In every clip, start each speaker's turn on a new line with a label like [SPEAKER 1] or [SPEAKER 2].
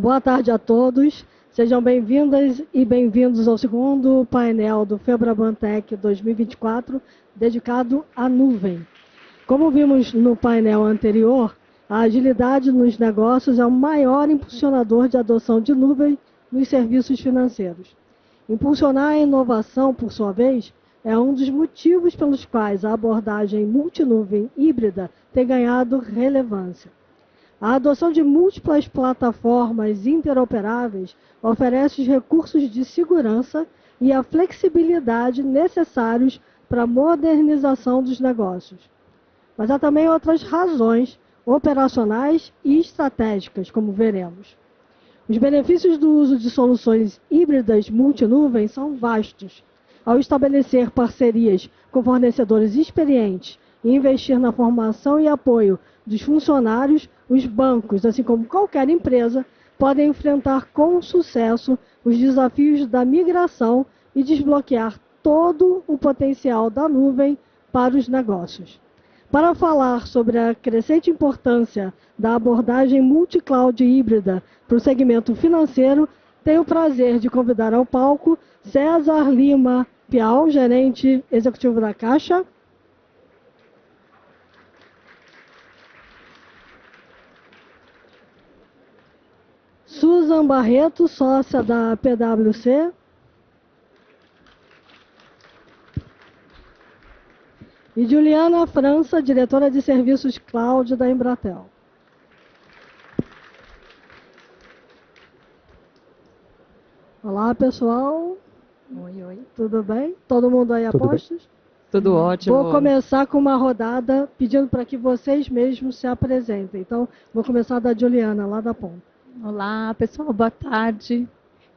[SPEAKER 1] boa tarde a todos. Sejam bem-vindas e bem-vindos ao segundo painel do Febraban Tech 2024, dedicado à nuvem. Como vimos no painel anterior, a agilidade nos negócios é o maior impulsionador de adoção de nuvem nos serviços financeiros. Impulsionar a inovação, por sua vez, é um dos motivos pelos quais a abordagem multinuvem híbrida tem ganhado relevância. A adoção de múltiplas plataformas interoperáveis oferece os recursos de segurança e a flexibilidade necessários para a modernização dos negócios. Mas há também outras razões operacionais e estratégicas, como veremos. Os benefícios do uso de soluções híbridas multinuvem são vastos. Ao estabelecer parcerias com fornecedores experientes e investir na formação e apoio dos funcionários, os bancos, assim como qualquer empresa, podem enfrentar com sucesso os desafios da migração e desbloquear todo o potencial da nuvem para os negócios. Para falar sobre a crescente importância da abordagem multi-cloud híbrida para o segmento financeiro, tenho o prazer de convidar ao palco César Lima Piau, gerente executivo da Caixa. Susan Barreto, sócia da PwC. E Juliana França, diretora de serviços cloud da Embratel. Olá, pessoal.
[SPEAKER 2] Oi.
[SPEAKER 1] Tudo bem? Todo mundo aí a postos?
[SPEAKER 2] Tudo ótimo.
[SPEAKER 1] Vou começar com uma rodada pedindo para que vocês mesmos se apresentem. Então, vou começar da Juliana, lá da ponta.
[SPEAKER 2] Olá, pessoal, boa tarde.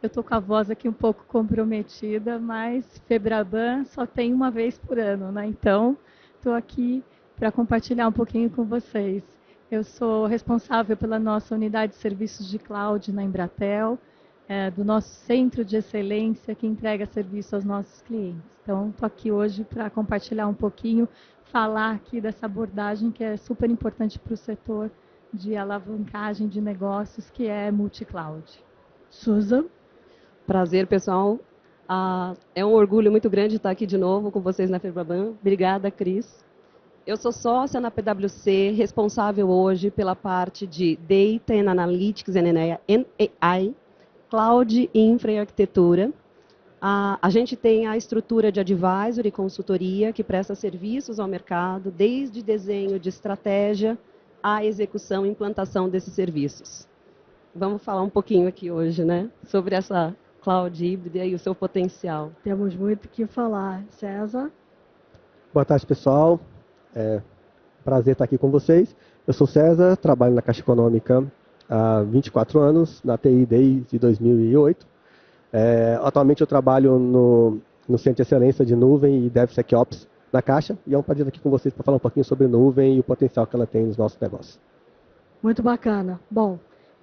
[SPEAKER 2] Eu estou com a voz aqui um pouco comprometida, mas Febraban só tem uma vez por ano, né? Então, estou aqui para compartilhar um pouquinho com vocês. Eu sou responsável pela nossa unidade de serviços de cloud na Embratel, do nosso centro de excelência que entrega serviço aos nossos clientes. Então, estou aqui hoje para compartilhar um pouquinho, falar aqui dessa abordagem que é super importante para o setor de alavancagem de negócios, que é multi-cloud.
[SPEAKER 1] Susan.
[SPEAKER 3] Prazer, pessoal. É um orgulho muito grande estar aqui de novo com vocês na Febraban. Obrigada, Cris. Eu sou sócia na PwC, responsável hoje pela parte de Data and Analytics and AI, Cloud, Infra e Arquitetura. A gente tem a estrutura de advisory e consultoria, que presta serviços ao mercado, desde desenho de estratégia à execução e implantação desses serviços. Vamos falar um pouquinho aqui hoje, né, sobre essa cloud híbrida e o seu potencial.
[SPEAKER 1] Temos muito o que falar. César?
[SPEAKER 4] Boa tarde, pessoal. Prazer estar aqui com vocês. Eu sou César, trabalho na Caixa Econômica há 24 anos, na TI desde 2008. Atualmente eu trabalho no Centro de Excelência de Nuvem e DevSecOps na Caixa, e é um prazer estar aqui com vocês para falar um pouquinho sobre nuvem e o potencial que ela tem nos nossos negócios.
[SPEAKER 1] Muito bacana. Bom,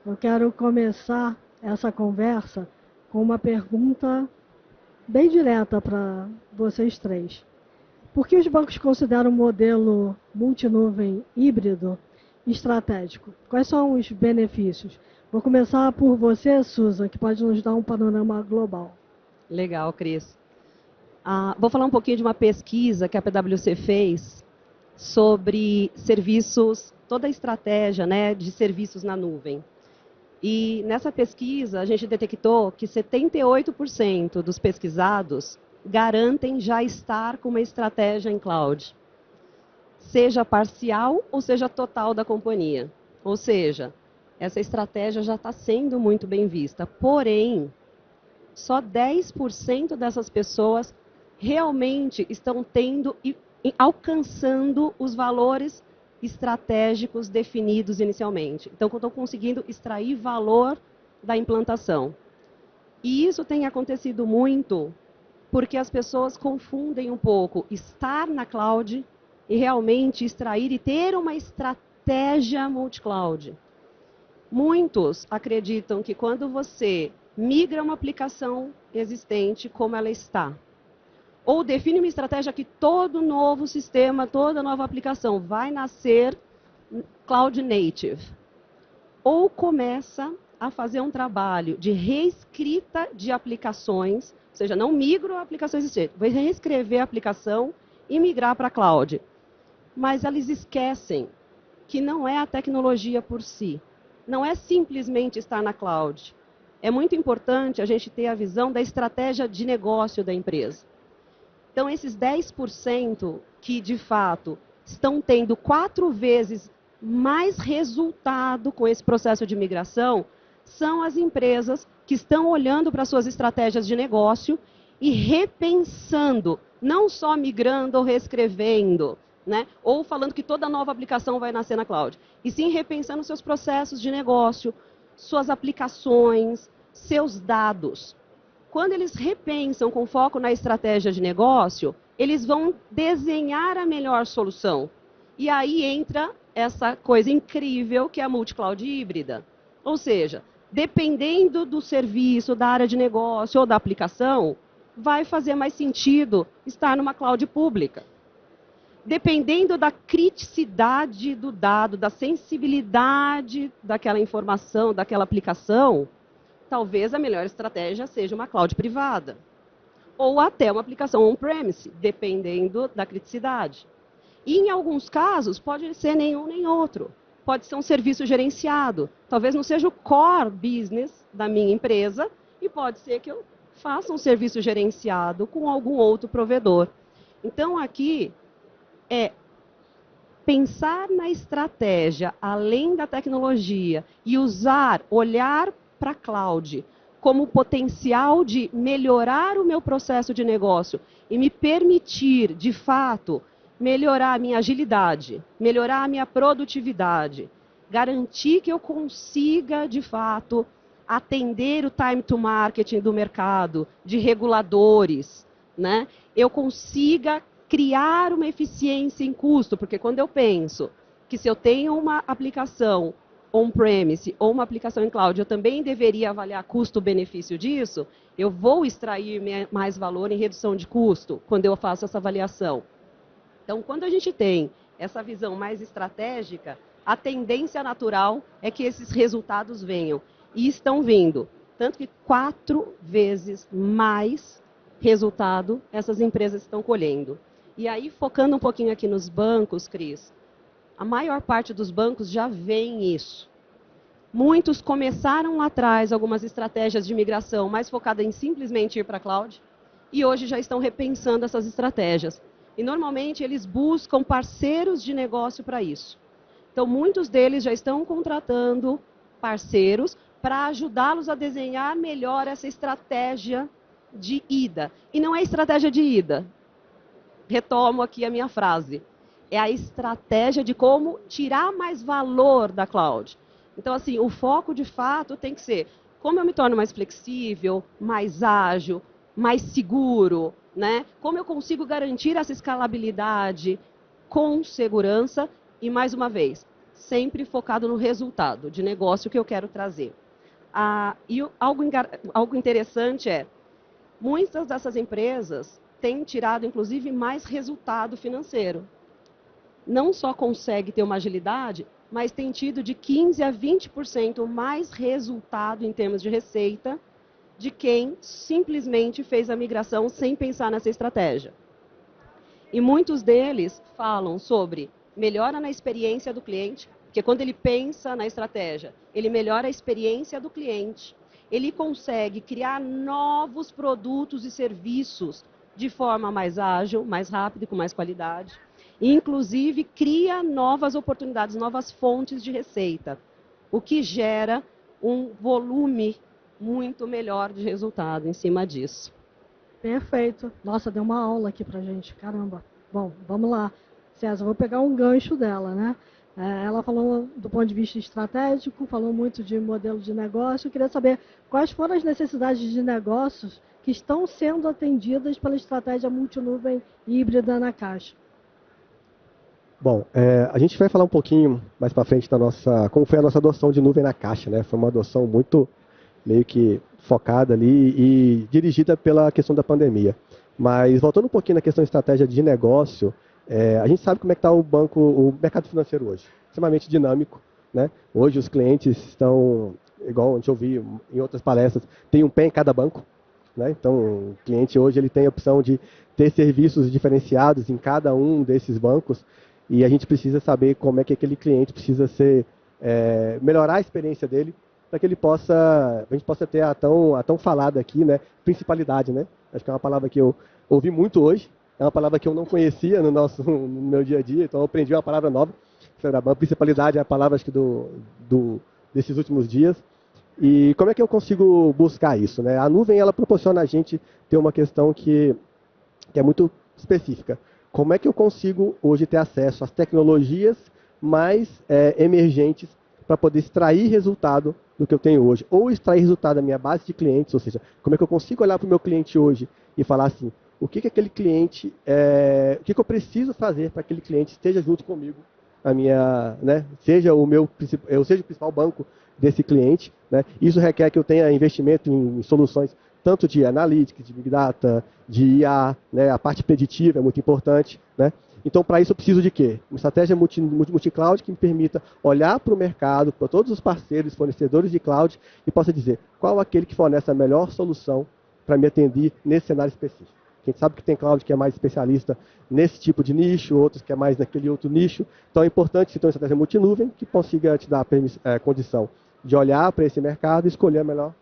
[SPEAKER 1] eu quero começar essa conversa com uma pergunta bem direta para vocês três. Por que os bancos consideram o modelo multinuvem híbrido estratégico? Quais são os benefícios? Vou começar por você, Susan, que pode nos dar um panorama global.
[SPEAKER 3] Legal, Cris. Vou falar um pouquinho de uma pesquisa que a PwC fez sobre serviços, toda a estratégia, né, de serviços na nuvem. E nessa pesquisa a gente detectou que 78% dos pesquisados garantem já estar com uma estratégia em cloud, seja parcial ou seja total da companhia. Ou seja, essa estratégia já está sendo muito bem vista. Porém, só 10% dessas pessoas realmente estão tendo e alcançando os valores estratégicos definidos inicialmente. Então, estão conseguindo extrair valor da implantação. E isso tem acontecido muito porque as pessoas confundem um pouco estar na cloud e realmente extrair e ter uma estratégia multi-cloud. Muitos acreditam que quando você migra uma aplicação existente como ela está, ou define uma estratégia que todo novo sistema, toda nova aplicação vai nascer cloud native, ou começa a fazer um trabalho de reescrita de aplicações, ou seja, não migro aplicações existentes, vou reescrever a aplicação e migrar para a cloud. Mas eles esquecem que não é a tecnologia por si, não é simplesmente estar na cloud. É muito importante a gente ter a visão da estratégia de negócio da empresa. Então, esses 10% que, de fato, estão tendo 4 vezes mais resultado com esse processo de migração, são as empresas que estão olhando para suas estratégias de negócio e repensando, não só migrando ou reescrevendo, né? Ou falando que toda nova aplicação vai nascer na cloud, e sim repensando seus processos de negócio, suas aplicações, seus dados. Quando eles repensam com foco na estratégia de negócio, eles vão desenhar a melhor solução. E aí entra essa coisa incrível que é a multi-cloud híbrida. Ou seja, dependendo do serviço, da área de negócio ou da aplicação, vai fazer mais sentido estar numa cloud pública. Dependendo da criticidade do dado, da sensibilidade daquela informação, daquela aplicação, talvez a melhor estratégia seja uma cloud privada. Ou até uma aplicação on-premise, dependendo da criticidade. E em alguns casos, pode ser nenhum nem outro. Pode ser um serviço gerenciado. Talvez não seja o core business da minha empresa, e pode ser que eu faça um serviço gerenciado com algum outro provedor. Então, aqui é pensar na estratégia, além da tecnologia, e olhar para a cloud como potencial de melhorar o meu processo de negócio e me permitir, de fato, melhorar a minha agilidade, melhorar a minha produtividade, garantir que eu consiga, de fato, atender o time to market do mercado, de reguladores, né? Eu consiga criar uma eficiência em custo, porque quando eu penso que se eu tenho uma aplicação on-premise ou uma aplicação em cloud, eu também deveria avaliar custo-benefício disso, eu vou extrair mais valor em redução de custo quando eu faço essa avaliação. Então, quando a gente tem essa visão mais estratégica, a tendência natural é que esses resultados venham. E estão vindo. Tanto que 4 vezes mais resultado essas empresas estão colhendo. E aí, focando um pouquinho aqui nos bancos, Cris, a maior parte dos bancos já vê isso. Muitos começaram lá atrás algumas estratégias de migração mais focadas em simplesmente ir para a cloud, e hoje já estão repensando essas estratégias. E normalmente eles buscam parceiros de negócio para isso. Então, muitos deles já estão contratando parceiros para ajudá-los a desenhar melhor essa estratégia de ida. E não é estratégia de ida. Retomo aqui a minha frase. É a estratégia de como tirar mais valor da cloud. Então, assim, o foco de fato tem que ser como eu me torno mais flexível, mais ágil, mais seguro, né? Como eu consigo garantir essa escalabilidade com segurança e, mais uma vez, sempre focado no resultado de negócio que eu quero trazer. E algo interessante é, muitas dessas empresas têm tirado, inclusive, mais resultado financeiro. Não só consegue ter uma agilidade, mas tem tido de 15% a 20% mais resultado em termos de receita de quem simplesmente fez a migração sem pensar nessa estratégia. E muitos deles falam sobre melhora na experiência do cliente, porque quando ele pensa na estratégia, ele melhora a experiência do cliente, ele consegue criar novos produtos e serviços de forma mais ágil, mais rápida e com mais qualidade. E, inclusive, cria novas oportunidades, novas fontes de receita, o que gera um volume muito melhor de resultado em cima disso.
[SPEAKER 1] Perfeito. Nossa, deu uma aula aqui pra gente, caramba. Bom, vamos lá. César, vou pegar um gancho dela, né? Ela falou do ponto de vista estratégico, falou muito de modelo de negócio. Eu queria saber quais foram as necessidades de negócios que estão sendo atendidas pela estratégia multinuvem híbrida na Caixa.
[SPEAKER 4] Bom, a gente vai falar um pouquinho mais para frente da como foi a nossa adoção de nuvem na Caixa, né? Foi uma adoção muito meio que focada ali e dirigida pela questão da pandemia. Mas voltando um pouquinho na questão de estratégia de negócio, a gente sabe como é que está o mercado financeiro hoje, extremamente dinâmico, né? Hoje os clientes estão igual a gente ouviu em outras palestras, tem um pé em cada banco, né? Então, o cliente hoje ele tem a opção de ter serviços diferenciados em cada um desses bancos e a gente precisa saber como é que aquele cliente precisa ser, melhorar a experiência dele para que a gente possa ter a tão falada aqui, né, principalidade, né? Acho que é uma palavra que eu ouvi muito hoje, é uma palavra que eu não conhecia no meu dia a dia, então eu aprendi uma palavra nova. A principalidade é a palavra, acho que desses últimos dias. E como é que eu consigo buscar isso, né? A nuvem, ela proporciona a gente ter uma questão que é muito específica. Como é que eu consigo hoje ter acesso às tecnologias mais emergentes para poder extrair resultado do que eu tenho hoje? Ou extrair resultado da minha base de clientes, ou seja, como é que eu consigo olhar para o meu cliente hoje e falar assim, o que aquele cliente, o que eu preciso fazer para que aquele cliente esteja junto comigo, né, seja eu seja o principal banco desse cliente, né? Isso requer que eu tenha investimento em soluções tanto de analytics, de big data, de IA, né? A parte preditiva é muito importante, né? Então, para isso eu preciso de quê? Uma estratégia multi-cloud que me permita olhar para o mercado, para todos os parceiros, fornecedores de cloud e possa dizer qual aquele que fornece a melhor solução para me atender nesse cenário específico. A gente sabe que tem cloud que é mais especialista nesse tipo de nicho, outros que é mais naquele outro nicho. Então é importante você ter uma estratégia multinuvem que consiga te dar a condição de olhar para esse mercado e escolher a melhor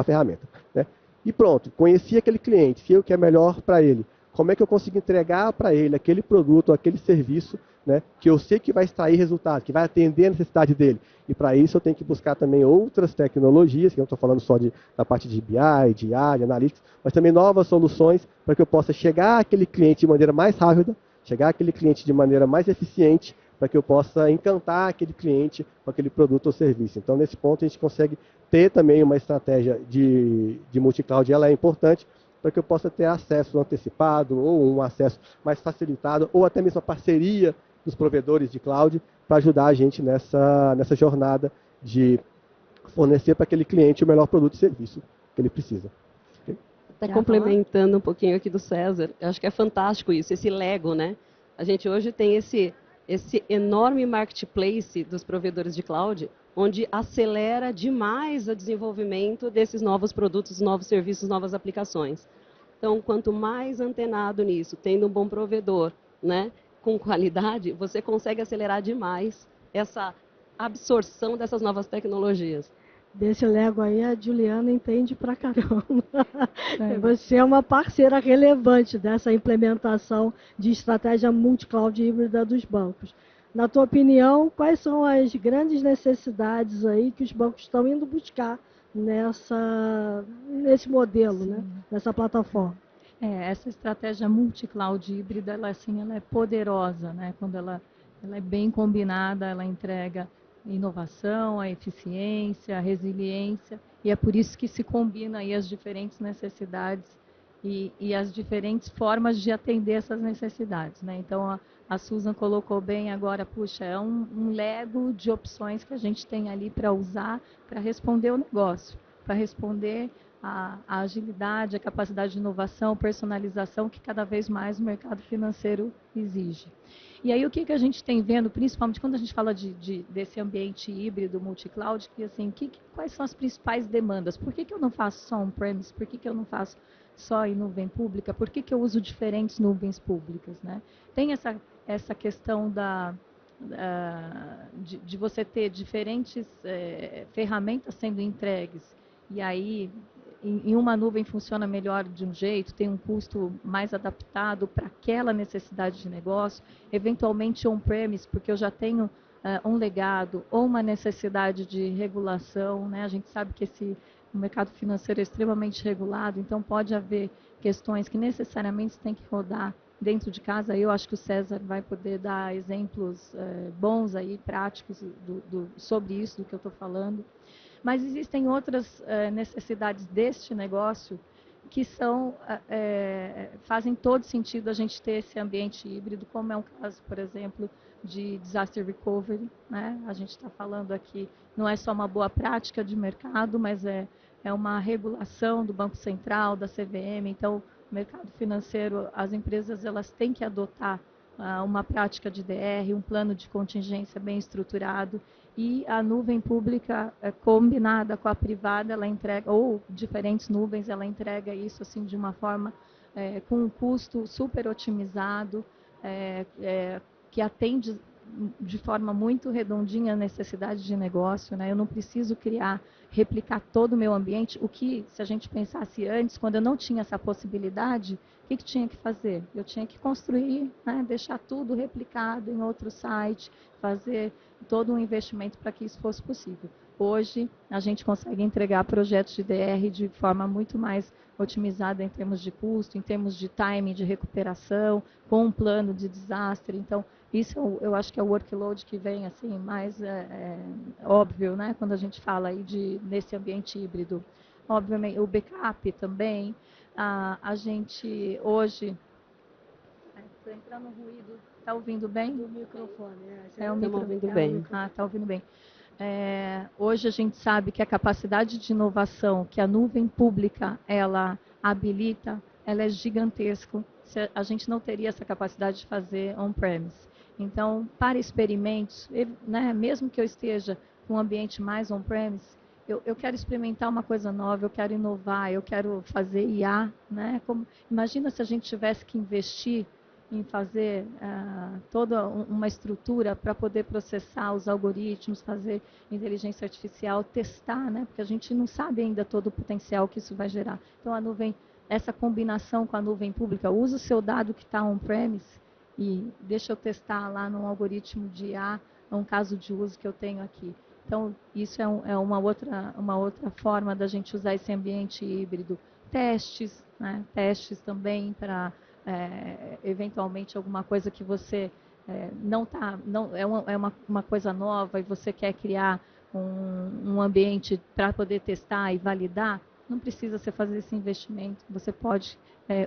[SPEAKER 4] ferramenta, né? E pronto, conheci aquele cliente, sei o que é melhor para ele. Como é que eu consigo entregar para ele aquele produto, aquele serviço, né, que eu sei que vai extrair resultado, que vai atender a necessidade dele. E para isso eu tenho que buscar também outras tecnologias, que eu não estou falando só da parte de BI, de IA, de Analytics, mas também novas soluções para que eu possa chegar àquele cliente de maneira mais rápida, chegar àquele cliente de maneira mais eficiente, para que eu possa encantar aquele cliente com aquele produto ou serviço. Então, nesse ponto, a gente consegue ter também uma estratégia de multi-cloud, ela é importante para que eu possa ter acesso antecipado ou um acesso mais facilitado, ou até mesmo a parceria dos provedores de cloud para ajudar a gente nessa jornada de fornecer para aquele cliente o melhor produto e serviço que ele precisa.
[SPEAKER 3] Até complementando um pouquinho aqui do César, eu acho que é fantástico isso, esse Lego, né? A gente hoje tem esse enorme marketplace dos provedores de cloud, onde acelera demais o desenvolvimento desses novos produtos, novos serviços, novas aplicações. Então, quanto mais antenado nisso, tendo um bom provedor, né, com qualidade, você consegue acelerar demais essa absorção dessas novas tecnologias.
[SPEAKER 1] Desse Lego aí, a Juliana entende pra caramba. Você é uma parceira relevante dessa implementação de estratégia multi-cloud híbrida dos bancos. Na tua opinião, quais são as grandes necessidades aí que os bancos estão indo buscar nesse modelo, né? Nessa plataforma?
[SPEAKER 2] Essa estratégia multi-cloud híbrida, ela é poderosa, né? Quando ela é bem combinada, ela entrega inovação, a eficiência, a resiliência, e é por isso que se combina aí as diferentes necessidades e as diferentes formas de atender essas necessidades, né? Então, a Susan colocou bem agora, puxa, é um Lego de opções que a gente tem ali para usar para responder o negócio, para responder a agilidade, a capacidade de inovação, personalização que cada vez mais o mercado financeiro exige. E aí o que a gente tem vendo, principalmente quando a gente fala desse ambiente híbrido, multi-cloud, que assim, quais são as principais demandas? Por que eu não faço só on-premise? Por que eu não faço só em nuvem pública? Por que eu uso diferentes nuvens públicas, né? Tem essa questão de você ter diferentes ferramentas sendo entregues, e aí em uma nuvem funciona melhor de um jeito, tem um custo mais adaptado para aquela necessidade de negócio, eventualmente on-premise, porque eu já tenho um legado ou uma necessidade de regulação, né? A gente sabe que o mercado financeiro é extremamente regulado, então pode haver questões que necessariamente têm que rodar dentro de casa. Eu acho que o César vai poder dar exemplos bons aí, práticos sobre isso, do que eu estou falando. Mas existem outras necessidades deste negócio que fazem todo sentido a gente ter esse ambiente híbrido, como é um caso, por exemplo, de disaster recovery, né? A gente está falando aqui, não é só uma boa prática de mercado, mas é uma regulação do Banco Central, da CVM. Então, o mercado financeiro, as empresas elas têm que adotar uma prática de DR, um plano de contingência bem estruturado, e a nuvem pública combinada com a privada, ela entrega, ou diferentes nuvens, ela entrega isso assim de uma forma com um custo super otimizado, que atende de forma muito redondinha a necessidade de negócio, né? Eu não preciso replicar todo o meu ambiente. O que, se a gente pensasse antes, quando eu não tinha essa possibilidade, o que tinha que fazer? Eu tinha que construir, né? Deixar tudo replicado em outro site, fazer todo um investimento para que isso fosse possível. Hoje, a gente consegue entregar projetos de DR de forma muito mais otimizada em termos de custo, em termos de timing de recuperação, com um plano de desastre. Então, isso eu acho que é o workload que vem assim mais óbvio, né, quando a gente fala aí nesse ambiente híbrido. Obviamente, o backup também. A gente hoje... Estou entrando no ruído. Está ouvindo bem?
[SPEAKER 1] Do microfone.
[SPEAKER 3] Estamos ouvindo bem.
[SPEAKER 2] Está ouvindo bem. Hoje a gente sabe que a capacidade de inovação que a nuvem pública ela habilita, ela é gigantesca. A gente não teria essa capacidade de fazer on-premise. Então, para experimentos, né, mesmo que eu esteja com um ambiente mais on-premise, eu quero experimentar uma coisa nova, eu quero inovar, eu quero fazer IA. Né? Imagina se a gente tivesse que investir em fazer toda uma estrutura para poder processar os algoritmos, fazer inteligência artificial, testar, né? Porque a gente não sabe ainda todo o potencial que isso vai gerar. Então, a nuvem, essa combinação com a nuvem pública, usa o seu dado que está on-premise e deixa eu testar lá num algoritmo de IA, um caso de uso que eu tenho aqui. Então, isso é uma outra forma da gente usar esse ambiente híbrido. Testes, né? Testes também para... eventualmente alguma coisa que você não é uma coisa nova e você quer criar um ambiente para poder testar e validar, não precisa você fazer esse investimento, você pode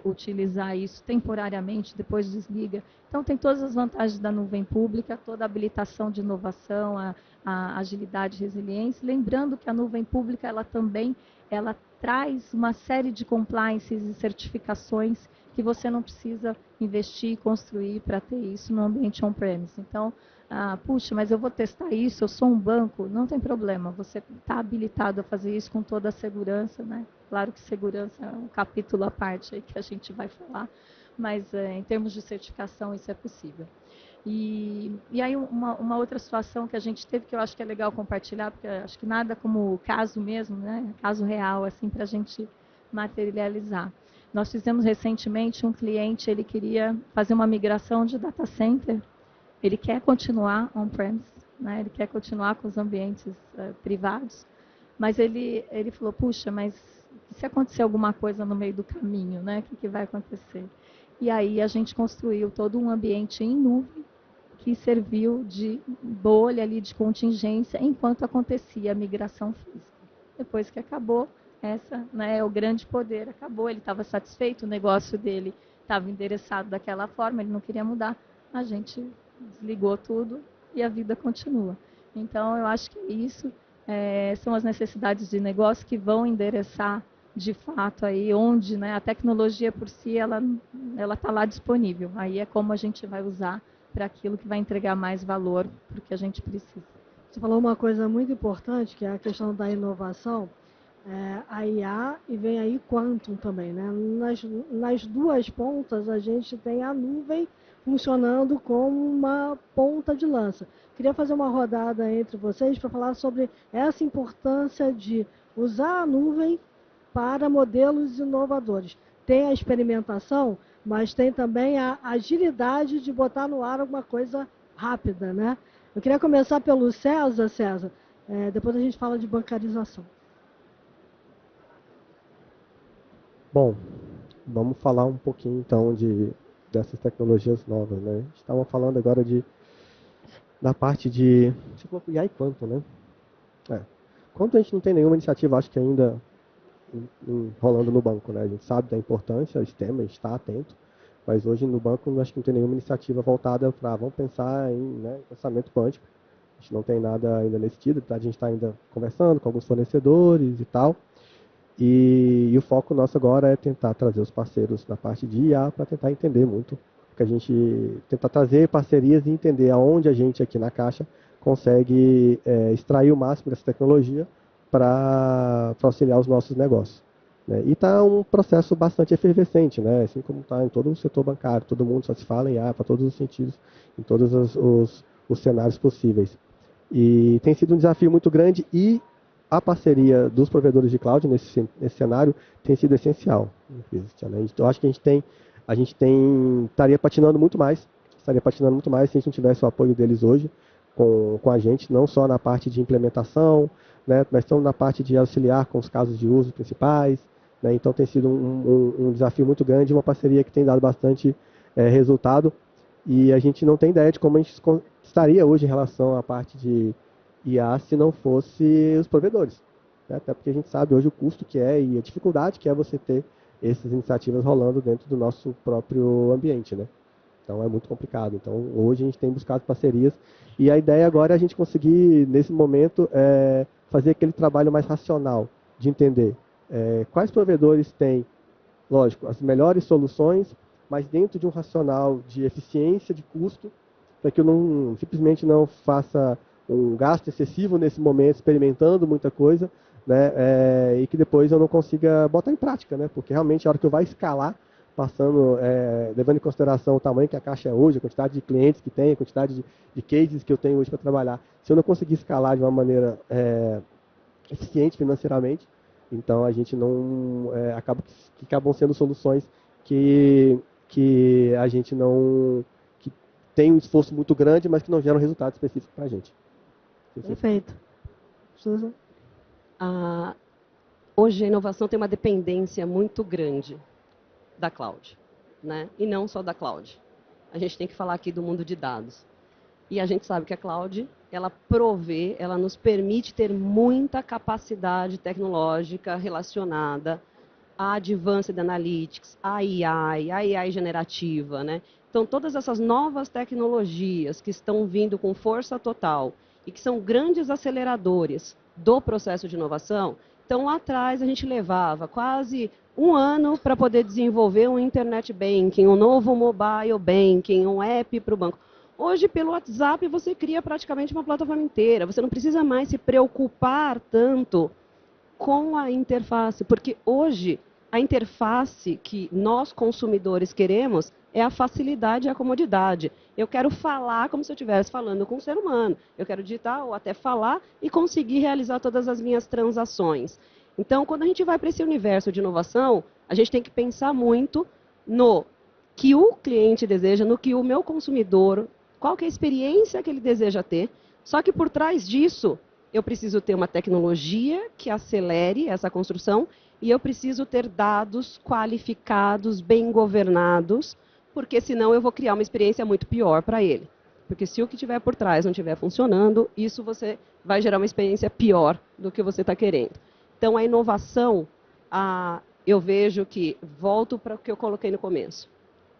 [SPEAKER 2] utilizar isso temporariamente, depois desliga. Então tem todas as vantagens da nuvem pública, toda a habilitação de inovação, a agilidade e resiliência, lembrando que a nuvem pública ela também traz uma série de compliances e certificações que você não precisa investir e construir para ter isso no ambiente on-premise. Então, puxa, mas eu vou testar isso, eu sou um banco, não tem problema, você está habilitado a fazer isso com toda a segurança, né? Claro que segurança é um capítulo à parte aí que a gente vai falar, mas em termos de certificação isso é possível. E aí uma outra situação que a gente teve, que eu acho que é legal compartilhar, porque acho que nada como caso mesmo, né? Caso real, assim, para a gente materializar. Nós fizemos recentemente um cliente, ele queria fazer uma migração de data center, ele quer continuar on-premise, né? Ele quer continuar com os ambientes privados, mas ele falou, puxa, mas se acontecer alguma coisa no meio do caminho, né? O que vai acontecer? E aí a gente construiu todo um ambiente em nuvem, que serviu de bolha ali de contingência enquanto acontecia a migração física. Depois que acabou, o grande poder acabou, ele estava satisfeito, o negócio dele estava endereçado daquela forma, ele não queria mudar, a gente desligou tudo e a vida continua. Então, eu acho que isso são as necessidades de negócio que vão endereçar de fato aí onde, né, a tecnologia por si ela está lá disponível. Aí é como a gente vai usar para aquilo que vai entregar mais valor para o que a gente precisa.
[SPEAKER 1] Você falou uma coisa muito importante, que é a questão da inovação, a IA e vem aí Quantum também, né? Nas duas pontas a gente tem a nuvem funcionando como uma ponta de lança. Queria fazer uma rodada entre vocês para falar sobre essa importância de usar a nuvem para modelos inovadores. Tem a experimentação, mas tem também a agilidade de botar no ar alguma coisa rápida, né? Eu queria começar pelo César, depois a gente fala de bancarização.
[SPEAKER 4] Bom, vamos falar um pouquinho então dessas tecnologias novas, né? A gente estava falando agora da parte de... Você falou IA e Quantum, né? Quantum a gente não tem nenhuma iniciativa, acho que ainda rolando no banco, né? A gente sabe da importância, esse tema, a gente está atento, mas hoje no banco acho que não tem nenhuma iniciativa voltada para, vamos pensar em pensamento quântico. A gente não tem nada ainda nesse sentido, a gente está ainda conversando com alguns fornecedores e tal. E o foco nosso agora é tentar trazer os parceiros na parte de IA para tentar entender muito que a gente tenta trazer parcerias e entender aonde a gente aqui na Caixa consegue extrair o máximo dessa tecnologia para auxiliar os nossos negócios. Né? E está um processo bastante efervescente, né? Assim como está em todo o setor bancário, todo mundo só se fala em IA para todos os sentidos, em todos os cenários possíveis. E tem sido um desafio muito grande e a parceria dos provedores de cloud nesse cenário tem sido essencial. Então, acho que a gente estaria patinando muito mais se a gente não tivesse o apoio deles hoje com a gente, não só na parte de implementação, né, mas também na parte de auxiliar com os casos de uso principais. Né, então tem sido um desafio muito grande, uma parceria que tem dado bastante resultado, e a gente não tem ideia de como a gente estaria hoje em relação à parte de IA se não fosse os provedores. Né, até porque a gente sabe hoje o custo que é e a dificuldade que é você ter essas iniciativas rolando dentro do nosso próprio ambiente. Né? Então é muito complicado. Então hoje a gente tem buscado parcerias e a ideia agora é a gente conseguir, nesse momento, fazer aquele trabalho mais racional de entender quais provedores têm, lógico, as melhores soluções, mas dentro de um racional de eficiência, de custo, para que eu simplesmente não faça um gasto excessivo nesse momento, experimentando muita coisa, né, e que depois eu não consiga botar em prática, né, porque realmente a hora que eu vou escalar, levando em consideração o tamanho que a Caixa é hoje, a quantidade de clientes que tem, a quantidade de cases que eu tenho hoje para trabalhar, se eu não conseguir escalar de uma maneira eficiente financeiramente, então a gente não acabam sendo soluções que a gente não que tem um esforço muito grande, mas que não geram resultado específico para a gente.
[SPEAKER 1] Perfeito. Susan?
[SPEAKER 3] Hoje a inovação tem uma dependência muito grande da cloud, né? E não só da cloud. A gente tem que falar aqui do mundo de dados. E a gente sabe que a cloud, ela nos permite ter muita capacidade tecnológica relacionada a Advanced Analytics, a AI generativa, né? Então, todas essas novas tecnologias que estão vindo com força total e que são grandes aceleradores do processo de inovação. Então, lá atrás, a gente levava quase um ano para poder desenvolver um internet banking, um novo mobile banking, um app para o banco. Hoje, pelo WhatsApp, você cria praticamente uma plataforma inteira. Você não precisa mais se preocupar tanto com a interface, porque hoje a interface que nós consumidores queremos é a facilidade e a comodidade. Eu quero falar como se eu estivesse falando com um ser humano. Eu quero digitar ou até falar e conseguir realizar todas as minhas transações. Então, quando a gente vai para esse universo de inovação, a gente tem que pensar muito no que o cliente deseja, no que o meu consumidor, qual que é a experiência que ele deseja ter. Só que por trás disso, eu preciso ter uma tecnologia que acelere essa construção e eu preciso ter dados qualificados, bem governados, porque senão eu vou criar uma experiência muito pior para ele. Porque se o que tiver por trás não estiver funcionando, isso você vai gerar uma experiência pior do que você está querendo. Então, a inovação, eu vejo que, volto para o que eu coloquei no começo.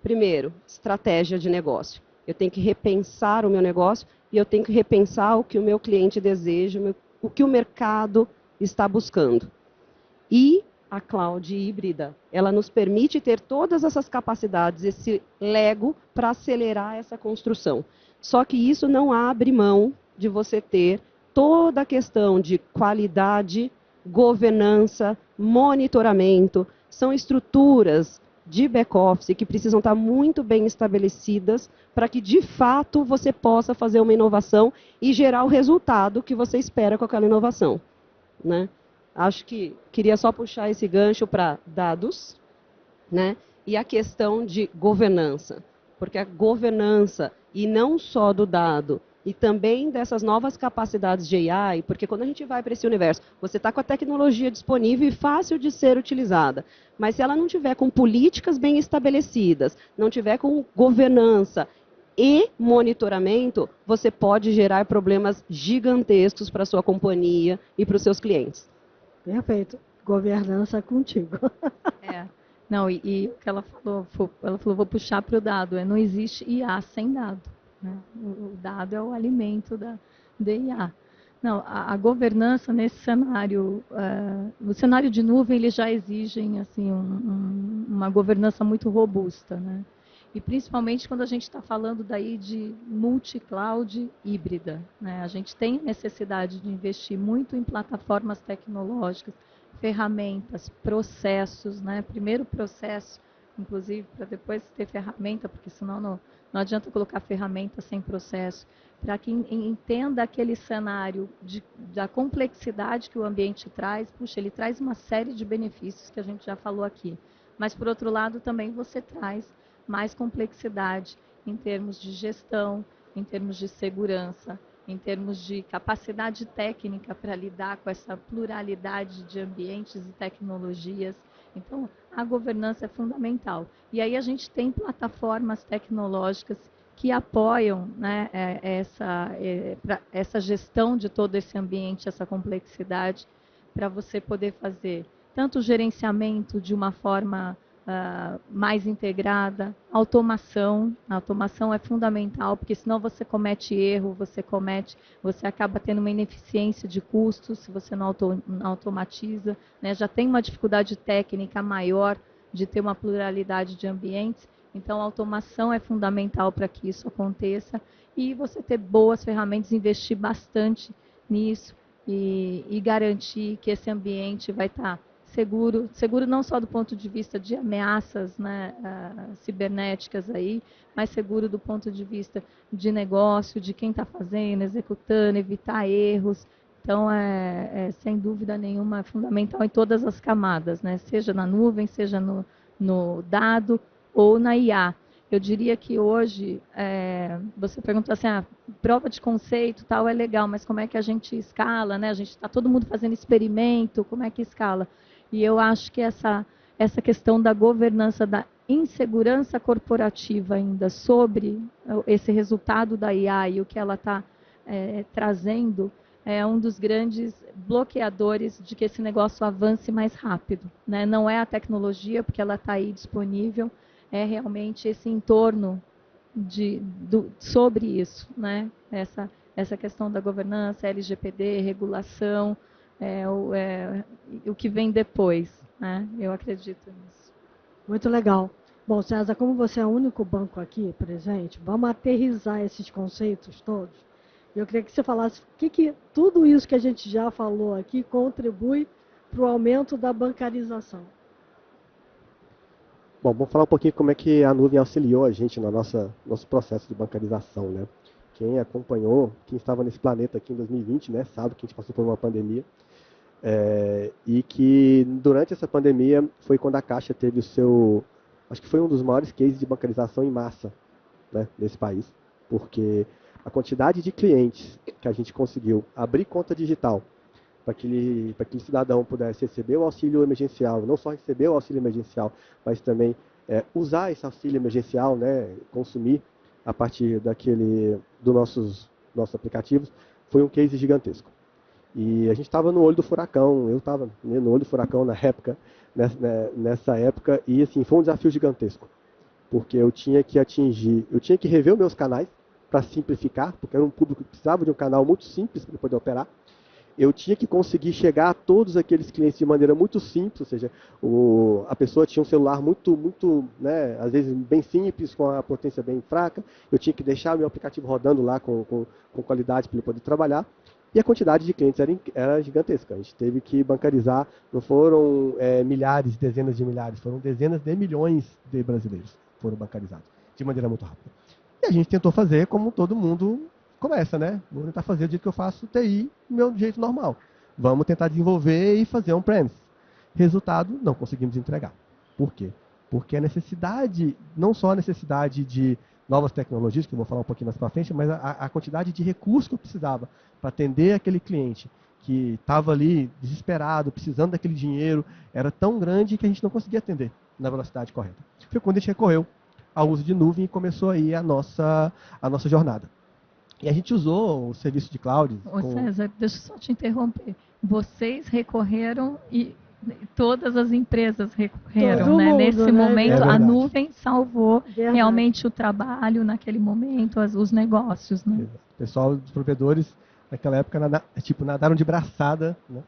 [SPEAKER 3] Primeiro, estratégia de negócio. Eu tenho que repensar o meu negócio e eu tenho que repensar o que o meu cliente deseja, o que o mercado está buscando. E a cloud híbrida, ela nos permite ter todas essas capacidades, esse Lego, para acelerar essa construção. Só que isso não abre mão de você ter toda a questão de qualidade, governança, monitoramento. São estruturas de back-office que precisam estar muito bem estabelecidas para que, de fato, você possa fazer uma inovação e gerar o resultado que você espera com aquela inovação, né? Acho que queria só puxar esse gancho para dados, né? E a questão de governança, porque a governança, e não só do dado, e também dessas novas capacidades de AI, porque quando a gente vai para esse universo, você está com a tecnologia disponível e fácil de ser utilizada, mas se ela não tiver com políticas bem estabelecidas, não tiver com governança e monitoramento, você pode gerar problemas gigantescos para a sua companhia e para os seus clientes.
[SPEAKER 1] Perfeito. Governança contigo.
[SPEAKER 2] Não, e o que ela falou, vou puxar para o dado, não existe IA sem dado. Né? O dado é o alimento da IA. Não, a governança nesse cenário, o cenário de nuvem, eles já exigem assim, uma governança muito robusta. Né? E principalmente quando a gente está falando daí de multi-cloud híbrida, né? A gente tem necessidade de investir muito em plataformas tecnológicas, ferramentas, processos, né? Primeiro processo, inclusive, para depois ter ferramenta, porque senão não adianta colocar ferramenta sem processo. Para que entenda aquele cenário da complexidade que o ambiente traz, puxa, ele traz uma série de benefícios que a gente já falou aqui. Mas, por outro lado, também você traz mais complexidade em termos de gestão, em termos de segurança, em termos de capacidade técnica para lidar com essa pluralidade de ambientes e tecnologias. Então, a governança é fundamental. E aí a gente tem plataformas tecnológicas que apoiam, né, essa gestão de todo esse ambiente, essa complexidade, para você poder fazer tanto o gerenciamento de uma forma mais integrada, automação. A automação é fundamental, porque senão você comete erro, você acaba tendo uma ineficiência de custos se você não automatiza, né? Já tem uma dificuldade técnica maior de ter uma pluralidade de ambientes, então a automação é fundamental para que isso aconteça e você ter boas ferramentas, investir bastante nisso e garantir que esse ambiente vai estar seguro não só do ponto de vista de ameaças, né, cibernéticas aí, mas seguro do ponto de vista de negócio, de quem está fazendo, executando, evitar erros. Então, sem dúvida nenhuma, é fundamental em todas as camadas, né, seja na nuvem, seja no dado ou na IA. Eu diria que hoje, você perguntou assim, prova de conceito tal é legal, mas como é que a gente escala, né? A gente está todo mundo fazendo experimento, como é que escala? E eu acho que essa questão da governança, da insegurança corporativa ainda sobre esse resultado da IA e o que ela está trazendo é um dos grandes bloqueadores de que esse negócio avance mais rápido, né? Não é a tecnologia, porque ela está aí disponível, é realmente esse entorno sobre isso, né? Essa questão da governança, LGPD, regulação, o que vem depois, né? Eu acredito nisso.
[SPEAKER 1] Muito legal. Bom, César, como você é o único banco aqui presente, vamos aterrissar esses conceitos todos. Eu queria que você falasse o que tudo isso que a gente já falou aqui contribui para o aumento da bancarização.
[SPEAKER 4] Bom, vamos falar um pouquinho como é que a nuvem auxiliou a gente no nosso processo de bancarização, né? Quem acompanhou, quem estava nesse planeta aqui em 2020, né, sabe que a gente passou por uma pandemia. E que durante essa pandemia foi quando a Caixa teve acho que foi um dos maiores cases de bancarização em massa, né, nesse país, porque a quantidade de clientes que a gente conseguiu abrir conta digital para que aquele cidadão pudesse receber o auxílio emergencial, não só receber o auxílio emergencial, mas também usar esse auxílio emergencial, né, consumir a partir dos nossos aplicativos, foi um case gigantesco. E a gente estava no olho do furacão, eu estava no olho do furacão nessa época, e assim, foi um desafio gigantesco, porque eu tinha que rever os meus canais para simplificar, porque era um público que precisava de um canal muito simples para poder operar. Eu tinha que conseguir chegar a todos aqueles clientes de maneira muito simples, ou seja, a pessoa tinha um celular muito, né, às vezes bem simples, com a potência bem fraca, eu tinha que deixar o meu aplicativo rodando lá com qualidade para ele poder trabalhar. E a quantidade de clientes era gigantesca. A gente teve que bancarizar, não foram milhares, dezenas de milhares, foram dezenas de milhões de brasileiros foram bancarizados, de maneira muito rápida. E a gente tentou fazer como todo mundo começa, né? Vou tentar fazer do jeito que eu faço TI, do meu jeito normal. Vamos tentar desenvolver e fazer on-premise. Resultado, não conseguimos entregar. Por quê? Porque a necessidade, não só a necessidade de novas tecnologias, que eu vou falar um pouquinho mais para frente, mas a quantidade de recursos que eu precisava para atender aquele cliente que estava ali desesperado, precisando daquele dinheiro, era tão grande que a gente não conseguia atender na velocidade correta. Foi quando a gente recorreu ao uso de nuvem e começou aí a nossa jornada. E a gente usou o serviço de cloud.
[SPEAKER 2] César, deixa eu só te interromper. Vocês recorreram e todas as empresas recorreram, né? Nesse momento, a nuvem salvou realmente o trabalho naquele momento, os negócios, né?
[SPEAKER 4] O pessoal dos provedores, naquela época, nadaram de braçada, né?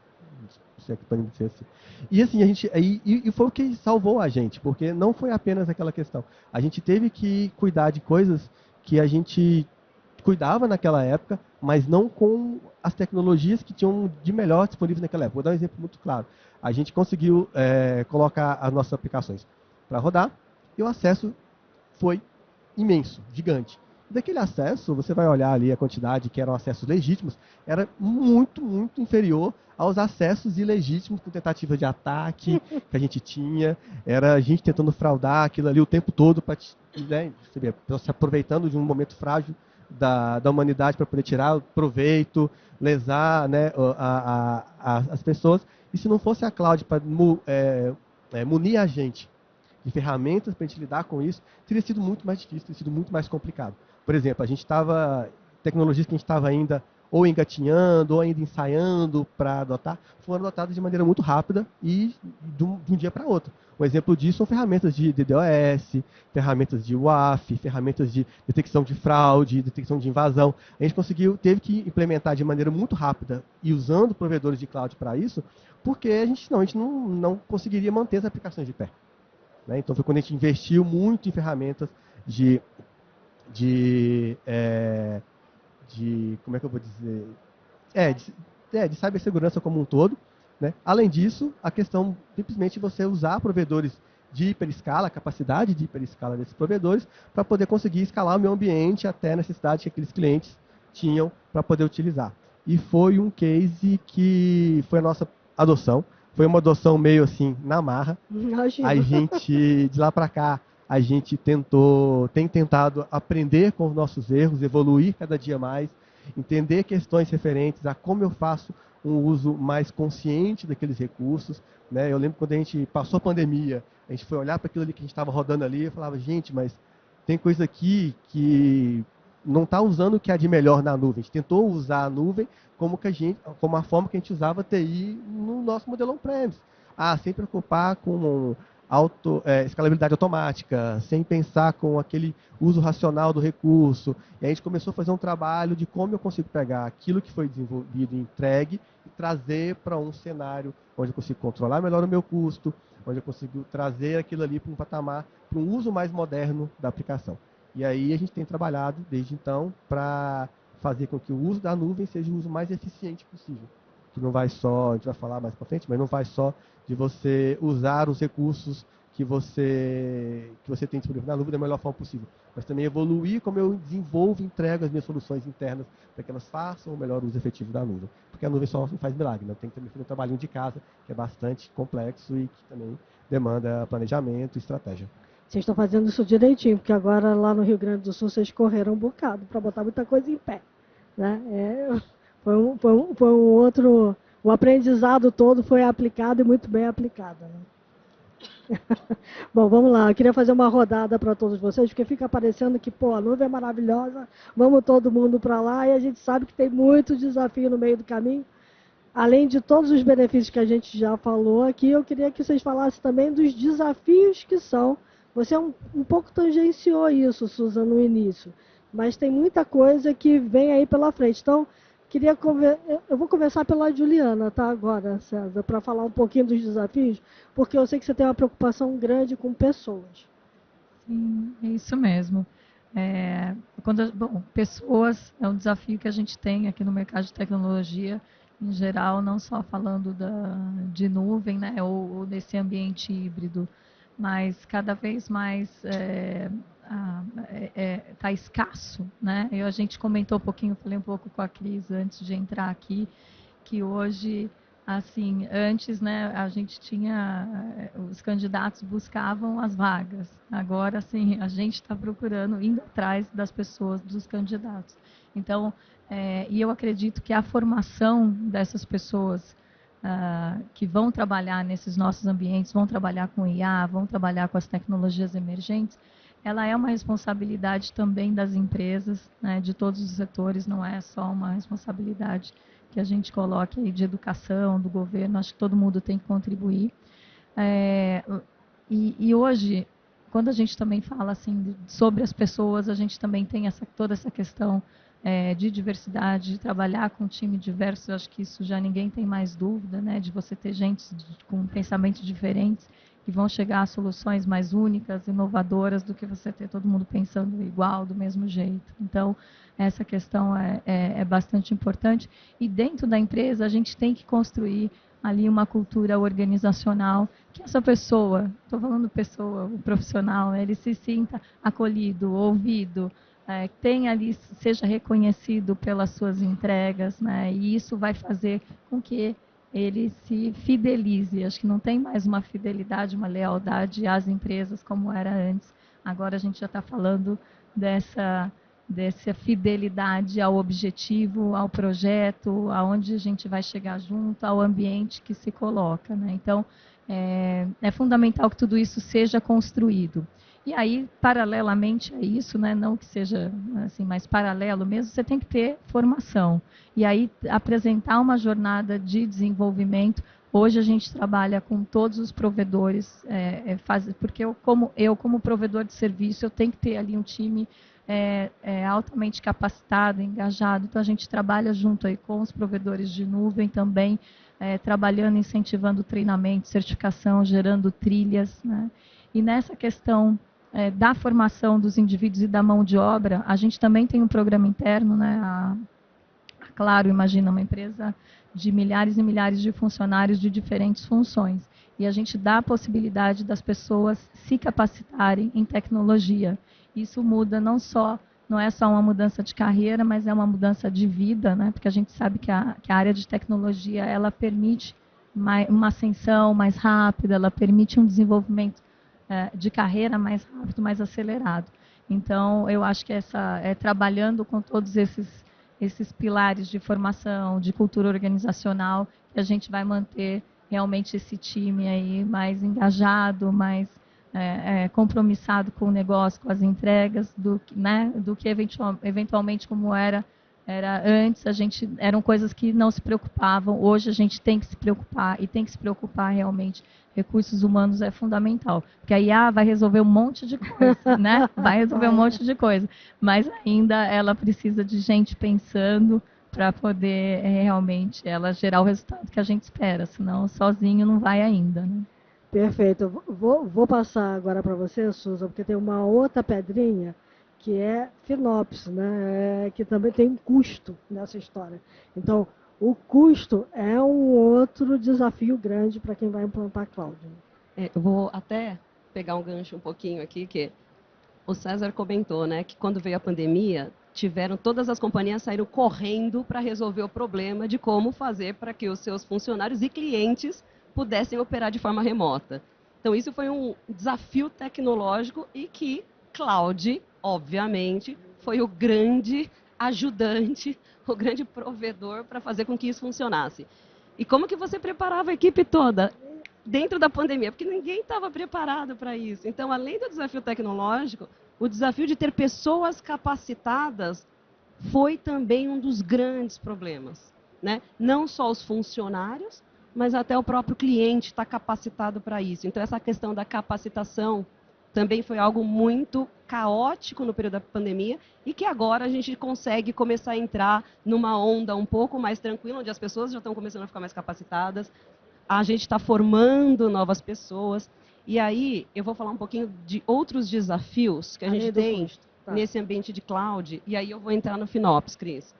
[SPEAKER 4] se é que podemos dizer assim. E assim, e foi o que salvou a gente, porque não foi apenas aquela questão. A gente teve que cuidar de coisas que a gente cuidava naquela época, mas não com as tecnologias que tinham de melhor disponíveis naquela época. Vou dar um exemplo muito claro. A gente conseguiu colocar as nossas aplicações para rodar e o acesso foi imenso, gigante. Daquele acesso, você vai olhar ali a quantidade que eram acessos legítimos, era muito, muito inferior aos acessos ilegítimos com tentativa de ataque que a gente tinha. Era a gente tentando fraudar aquilo ali o tempo todo, para né, se aproveitando de um momento frágil da humanidade para poder tirar proveito, lesar, né, as pessoas. E se não fosse a cloud para munir a gente de ferramentas para a gente lidar com isso, teria sido muito mais difícil, teria sido muito mais complicado. Por exemplo, tecnologias que a gente estava ainda ou engatinhando, ou ainda ensaiando para adotar, foram adotadas de maneira muito rápida e de um dia para outro. Um exemplo disso são ferramentas de DDoS, ferramentas de WAF, ferramentas de detecção de fraude, detecção de invasão. A gente teve que implementar de maneira muito rápida e usando provedores de cloud para isso, porque a gente não conseguiria manter as aplicações de pé. Né? Então foi quando a gente investiu muito em ferramentas como é que eu vou dizer? De cibersegurança como um todo. Né? Além disso, a questão simplesmente você usar provedores de hiperescala, a capacidade de hiperescala desses provedores, para poder conseguir escalar o meu ambiente até a necessidade que aqueles clientes tinham para poder utilizar. E foi um case que foi a nossa adoção. Foi uma adoção meio assim, na marra. A gente, de lá para cá, a gente tem tentado aprender com os nossos erros, evoluir cada dia mais, entender questões referentes a como eu faço um uso mais consciente daqueles recursos. Né? Eu lembro quando a gente passou a pandemia, a gente foi olhar para aquilo ali que a gente estava rodando ali e falava, gente, mas tem coisa aqui que não está usando o que há de melhor na nuvem. A gente tentou usar a nuvem como a forma que a gente usava a TI no nosso modelo on-premise. Sem preocupar com escalabilidade automática, sem pensar com aquele uso racional do recurso. E a gente começou a fazer um trabalho de como eu consigo pegar aquilo que foi desenvolvido e entregue e trazer para um cenário onde eu consigo controlar melhor o meu custo, onde eu consigo trazer aquilo ali para um patamar, para um uso mais moderno da aplicação. E aí a gente tem trabalhado desde então para fazer com que o uso da nuvem seja o uso mais eficiente possível. Que não vai só, a gente vai falar mais para frente, mas não vai só de você usar os recursos que você tem disponível na nuvem da melhor forma possível, mas também evoluir como eu desenvolvo e entrego as minhas soluções internas para que elas façam o melhor uso efetivo da nuvem. Porque a nuvem só não faz milagre, né? Tem que também fazer um trabalhinho de casa, que é bastante complexo e que também demanda planejamento e estratégia.
[SPEAKER 1] Vocês estão fazendo isso direitinho, porque agora lá no Rio Grande do Sul vocês correram um bocado para botar muita coisa em pé. Né? Foi um outro... O aprendizado todo foi aplicado e muito bem aplicado. Né? Bom, vamos lá. Eu queria fazer uma rodada para todos vocês, porque fica parecendo que, a nuvem é maravilhosa, vamos todo mundo para lá, e a gente sabe que tem muito desafio no meio do caminho. Além de todos os benefícios que a gente já falou aqui, eu queria que vocês falassem também dos desafios que são. Você um pouco tangenciou isso, Susan, no início, mas tem muita coisa que vem aí pela frente. Então, eu vou conversar pela Juliana, tá, agora, César, para falar um pouquinho dos desafios, porque eu sei que você tem uma preocupação grande com pessoas.
[SPEAKER 2] Sim, é isso mesmo. Pessoas é um desafio que a gente tem aqui no mercado de tecnologia, em geral, não só falando de nuvem, né, ou desse ambiente híbrido, mas cada vez mais está escasso, né? A gente comentou um pouquinho, falei um pouco com a Cris antes de entrar aqui, que hoje, assim, antes, né, a gente tinha, os candidatos buscavam as vagas. Agora, assim, a gente está procurando, indo atrás das pessoas, dos candidatos. Então, e eu acredito que a formação dessas pessoas que vão trabalhar nesses nossos ambientes, vão trabalhar com IA, vão trabalhar com as tecnologias emergentes, ela é uma responsabilidade também das empresas, né, de todos os setores, não é só uma responsabilidade que a gente coloque aí de educação, do governo, acho que todo mundo tem que contribuir. E hoje, quando a gente também fala assim sobre as pessoas, a gente também tem toda essa questão de diversidade, de trabalhar com um time diverso. Eu acho que isso já ninguém tem mais dúvida, né, de você ter gente com pensamentos diferentes que vão chegar a soluções mais únicas, inovadoras, do que você ter todo mundo pensando igual, do mesmo jeito. Então, essa questão é bastante importante. E dentro da empresa, a gente tem que construir ali uma cultura organizacional, que essa pessoa, estou falando pessoa, o profissional, né, ele se sinta acolhido, ouvido, tenha ali, seja reconhecido pelas suas entregas, né, e isso vai fazer com que ele se fidelize. Acho que não tem mais uma fidelidade, uma lealdade às empresas como era antes. Agora a gente já está falando dessa fidelidade ao objetivo, ao projeto, aonde a gente vai chegar junto, ao ambiente que se coloca, né? Então, é fundamental que tudo isso seja construído. E aí, paralelamente a isso, né, não que seja assim, mas paralelo mesmo, você tem que ter formação. E aí, apresentar uma jornada de desenvolvimento. Hoje a gente trabalha com todos os provedores, porque eu, como provedor de serviço, eu tenho que ter ali um time altamente capacitado, engajado. Então, a gente trabalha junto aí com os provedores de nuvem também, trabalhando, incentivando treinamento, certificação, gerando trilhas, né? E nessa questão da formação dos indivíduos e da mão de obra, a gente também tem um programa interno, né? A Claro, imagina uma empresa de milhares e milhares de funcionários de diferentes funções. E a gente dá a possibilidade das pessoas se capacitarem em tecnologia. Isso muda não é só uma mudança de carreira, mas é uma mudança de vida, né? Porque a gente sabe que a área de tecnologia, ela permite uma ascensão mais rápida, ela permite um desenvolvimento de carreira mais rápido, mais acelerado. Então, eu acho que trabalhando com todos esses pilares de formação, de cultura organizacional, que a gente vai manter realmente esse time aí mais engajado, mais compromissado com o negócio, com as entregas, do que eventualmente como era antes. Eram coisas que não se preocupavam. Hoje a gente tem que se preocupar, e tem que se preocupar realmente. Recursos humanos é fundamental, porque a IA vai resolver um monte de coisa, né? Vai resolver um monte de coisa, mas ainda ela precisa de gente pensando para poder realmente ela gerar o resultado que a gente espera, senão sozinho não vai ainda, né?
[SPEAKER 1] Perfeito. Vou passar agora para você, Susan, porque tem uma outra pedrinha que é FinOps, né? Que também tem um custo nessa história. Então, o custo é um outro desafio grande para quem vai implantar cloud.
[SPEAKER 3] Eu vou até pegar um gancho um pouquinho aqui, que o César comentou, né, que quando veio a pandemia, todas as companhias saíram correndo para resolver o problema de como fazer para que os seus funcionários e clientes pudessem operar de forma remota. Então, isso foi um desafio tecnológico e que cloud, obviamente, foi o grande ajudante, o grande provedor para fazer com que isso funcionasse. E como que você preparava a equipe toda dentro da pandemia? Porque ninguém estava preparado para isso. Então, além do desafio tecnológico, o desafio de ter pessoas capacitadas foi também um dos grandes problemas, né? Não só os funcionários, mas até o próprio cliente está capacitado para isso. Então, essa questão da capacitação também foi algo muito caótico no período da pandemia e que agora a gente consegue começar a entrar numa onda um pouco mais tranquila, onde as pessoas já estão começando a ficar mais capacitadas, a gente está formando novas pessoas. E aí eu vou falar um pouquinho de outros desafios que a gente tem nesse ambiente de cloud, e aí eu vou entrar no FinOps, Cris.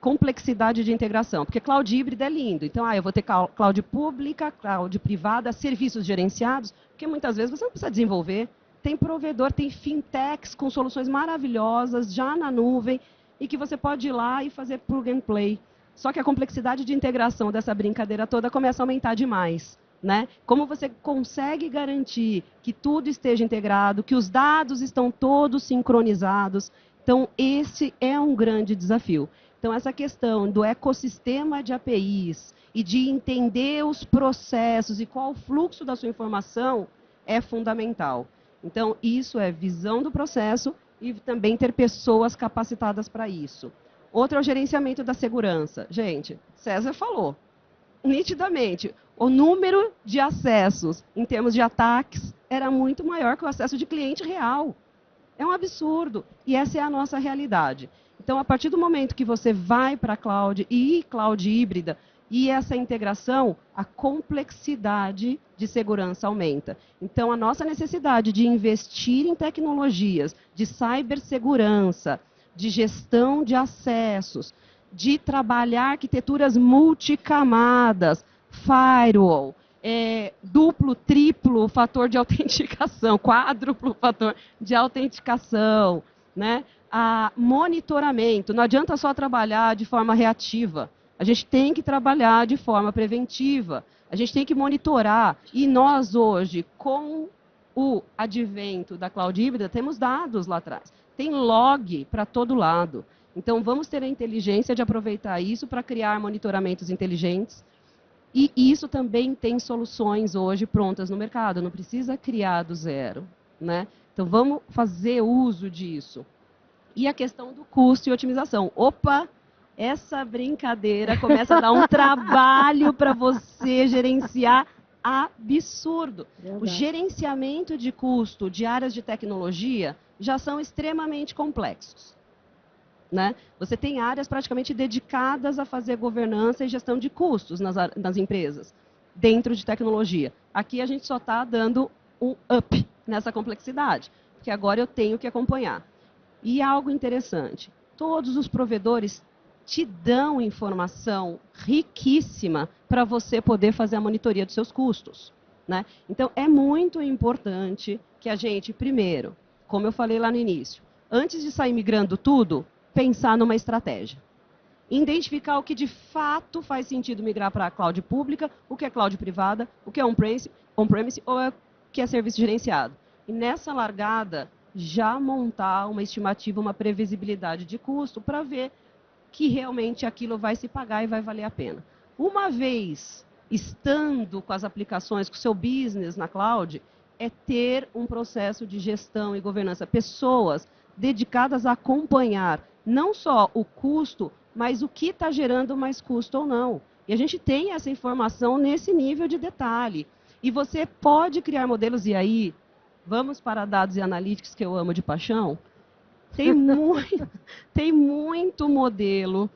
[SPEAKER 3] Complexidade de integração, porque cloud híbrido é lindo. Então, eu vou ter cloud pública, cloud privada, serviços gerenciados, porque muitas vezes você não precisa desenvolver. Tem provedor, tem fintechs com soluções maravilhosas, já na nuvem, e que você pode ir lá e fazer plug and play. Só que a complexidade de integração dessa brincadeira toda começa a aumentar demais, né? Como você consegue garantir que tudo esteja integrado, que os dados estão todos sincronizados? Então, esse é um grande desafio. Então, essa questão do ecossistema de APIs e de entender os processos e qual o fluxo da sua informação é fundamental. Então, isso é visão do processo e também ter pessoas capacitadas para isso. Outro é o gerenciamento da segurança. Gente, César falou, nitidamente, o número de acessos em termos de ataques era muito maior que o acesso de cliente real. É um absurdo. E essa é a nossa realidade. Então, Então, a partir do momento que você vai para a cloud e cloud híbrida, e essa integração, a complexidade de segurança aumenta. Então, a nossa necessidade de investir em tecnologias de cibersegurança, de gestão de acessos, de trabalhar arquiteturas multicamadas, firewall, duplo, triplo fator de autenticação, quádruplo fator de autenticação, né? Monitoramento. Não adianta só trabalhar de forma reativa. A gente tem que trabalhar de forma preventiva. A gente tem que monitorar. E nós hoje, com o advento da cloud híbrida, temos dados lá atrás. Tem log para todo lado. Então, vamos ter a inteligência de aproveitar isso para criar monitoramentos inteligentes. E isso também tem soluções hoje prontas no mercado. Não precisa criar do zero, né? Então, vamos fazer uso disso. E a questão do custo e otimização. Opa! Essa brincadeira começa a dar um trabalho para você gerenciar absurdo.
[SPEAKER 1] Verdade.
[SPEAKER 3] O gerenciamento de custo de áreas de tecnologia já são extremamente complexos, né? Você tem áreas praticamente dedicadas a fazer governança e gestão de custos nas empresas, dentro de tecnologia. Aqui a gente só está dando um up nessa complexidade, porque agora eu tenho que acompanhar. E algo interessante, todos os provedores te dão informação riquíssima para você poder fazer a monitoria dos seus custos, né? Então, é muito importante que a gente, primeiro, como eu falei lá no início, antes de sair migrando tudo, pensar numa estratégia. Identificar o que de fato faz sentido migrar para a cloud pública, o que é cloud privada, o que é on-premise ou o que é serviço gerenciado. E nessa largada, já montar uma estimativa, uma previsibilidade de custo para ver que realmente aquilo vai se pagar e vai valer a pena. Uma vez estando com as aplicações, com o seu business na cloud, é ter um processo de gestão e governança. Pessoas dedicadas a acompanhar não só o custo, mas o que está gerando mais custo ou não. E a gente tem essa informação nesse nível de detalhe. E você pode criar modelos, e aí, vamos para dados e analytics, que eu amo de paixão. Tem muito modelo,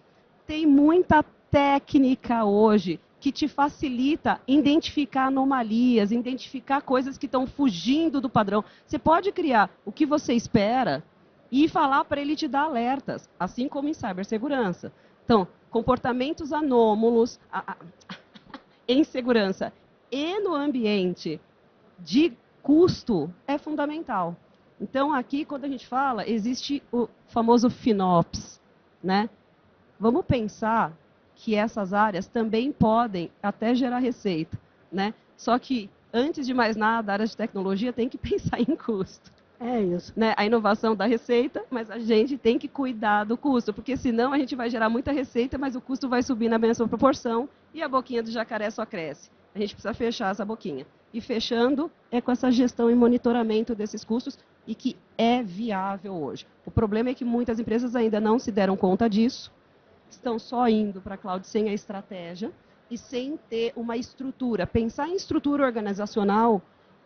[SPEAKER 3] tem muita técnica hoje que te facilita identificar anomalias, identificar coisas que estão fugindo do padrão. Você pode criar o que você espera e falar para ele te dar alertas, assim como em cibersegurança. Então, comportamentos anômalos em segurança e no ambiente de custo é fundamental. Então, aqui, quando a gente fala, existe o famoso FinOps, né? Vamos pensar que essas áreas também podem até gerar receita, né? Só que, antes de mais nada, a área de tecnologia tem que pensar em custo.
[SPEAKER 1] É isso.
[SPEAKER 3] Né? A inovação dá receita, mas a gente tem que cuidar do custo, porque senão a gente vai gerar muita receita, mas o custo vai subir na mesma proporção e a boquinha do jacaré só cresce. A gente precisa fechar essa boquinha. E fechando é com essa gestão e monitoramento desses custos e que é viável hoje. O problema é que muitas empresas ainda não se deram conta disso, estão só indo para a cloud sem a estratégia e sem ter uma estrutura. Pensar em estrutura organizacional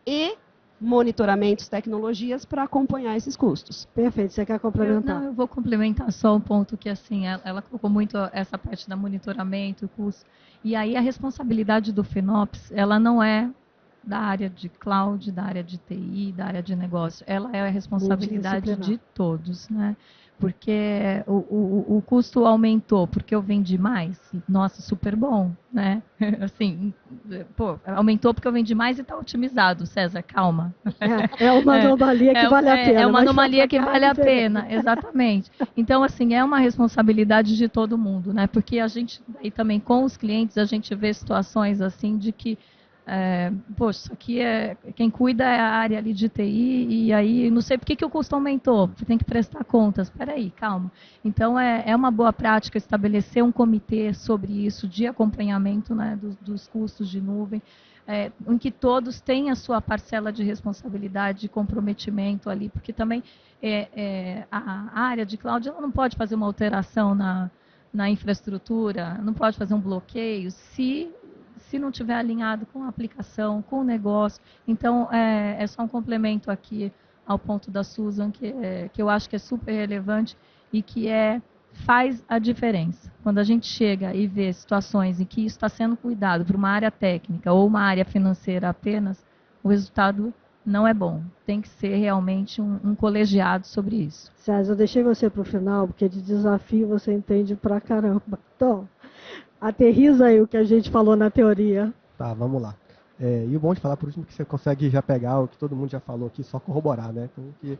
[SPEAKER 3] e monitoramentos, tecnologias para acompanhar esses custos.
[SPEAKER 1] Perfeito, você quer complementar?
[SPEAKER 2] Eu vou complementar só um ponto que, assim, ela colocou muito essa parte da monitoramento, custo, e aí a responsabilidade do FinOps, ela não é da área de cloud, da área de TI, da área de negócio, ela é a responsabilidade de todos, né? Porque o custo aumentou porque eu vendi mais, nossa, super bom, né? Assim, pô, aumentou porque eu vendi mais e está otimizado, César, calma.
[SPEAKER 1] É uma anomalia que vale a pena.
[SPEAKER 2] É uma anomalia que vale a pena, exatamente. Então, assim, é uma responsabilidade de todo mundo, né? Porque a gente, e também com os clientes, a gente vê situações assim de que poxa, isso aqui quem cuida é a área ali de TI, e aí não sei por que o custo aumentou, você tem que prestar contas. Espera aí, calma. Então, é uma boa prática estabelecer um comitê sobre isso, de acompanhamento, né, dos custos de nuvem, em que todos têm a sua parcela de responsabilidade, de comprometimento ali, porque também a área de cloud ela não pode fazer uma alteração na infraestrutura, não pode fazer um bloqueio, se não tiver alinhado com a aplicação, com o negócio. Então, é só um complemento aqui ao ponto da Susan, que eu acho que é super relevante e que é faz a diferença. Quando a gente chega e vê situações em que isso está sendo cuidado por uma área técnica ou uma área financeira apenas, o resultado não é bom. Tem que ser realmente um colegiado sobre isso.
[SPEAKER 1] César, eu deixei você para o final, porque de desafio você entende pra caramba. Então, aterriza aí o que a gente falou na teoria.
[SPEAKER 4] Tá, vamos lá. E o bom de falar por último é que você consegue já pegar o que todo mundo já falou aqui, só corroborar, né? Então, o que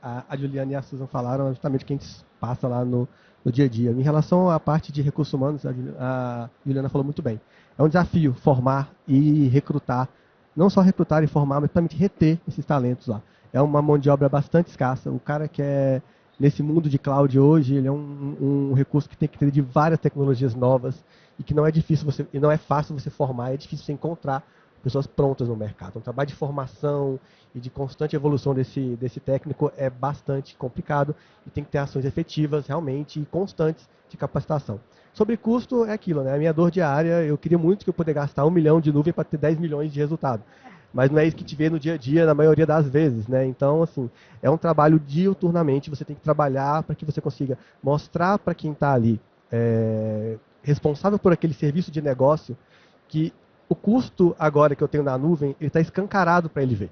[SPEAKER 4] a Juliana e a Susan falaram é justamente o que a gente passa lá no dia a dia. Em relação à parte de recursos humanos, a Juliana falou muito bem. É um desafio formar e recrutar, não só recrutar e formar, mas também reter esses talentos lá. É uma mão de obra bastante escassa. O cara que é nesse mundo de cloud hoje, ele é um recurso que tem que ter de várias tecnologias novas e que não é difícil e não é fácil você formar, é difícil você encontrar pessoas prontas no mercado. Então, o trabalho de formação e de constante evolução desse técnico é bastante complicado e tem que ter ações efetivas, realmente, e constantes de capacitação. Sobre custo, é aquilo, né? A minha dor diária, eu queria muito que eu pudesse gastar 1 milhão de nuvem para ter 10 milhões de resultado. Mas não é isso que te vê no dia a dia, na maioria das vezes, né? Então, assim, é um trabalho diuturnamente, você tem que trabalhar para que você consiga mostrar para quem está ali responsável por aquele serviço de negócio que o custo agora que eu tenho na nuvem, ele está escancarado para ele ver.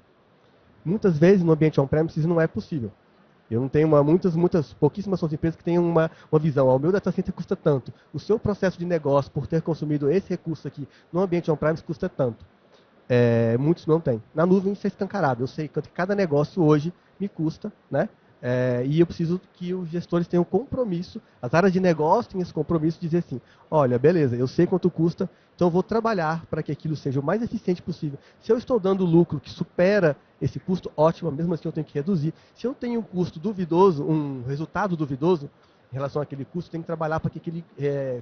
[SPEAKER 4] Muitas vezes no ambiente on-premises não é possível. Eu não tenho pouquíssimas são as empresas que têm uma visão. O meu data center custa tanto. O seu processo de negócio, por ter consumido esse recurso aqui no ambiente on-premise, custa tanto. Muitos não têm. Na nuvem isso é escancarado. Eu sei que cada negócio hoje me custa, né? E eu preciso que os gestores tenham compromisso, as áreas de negócio tenham esse compromisso de dizer assim, olha, beleza, eu sei quanto custa, então eu vou trabalhar para que aquilo seja o mais eficiente possível. Se eu estou dando lucro que supera esse custo, ótimo, mesmo assim eu tenho que reduzir. Se eu tenho um custo duvidoso, um resultado duvidoso, em relação àquele custo, tem que trabalhar para que aquele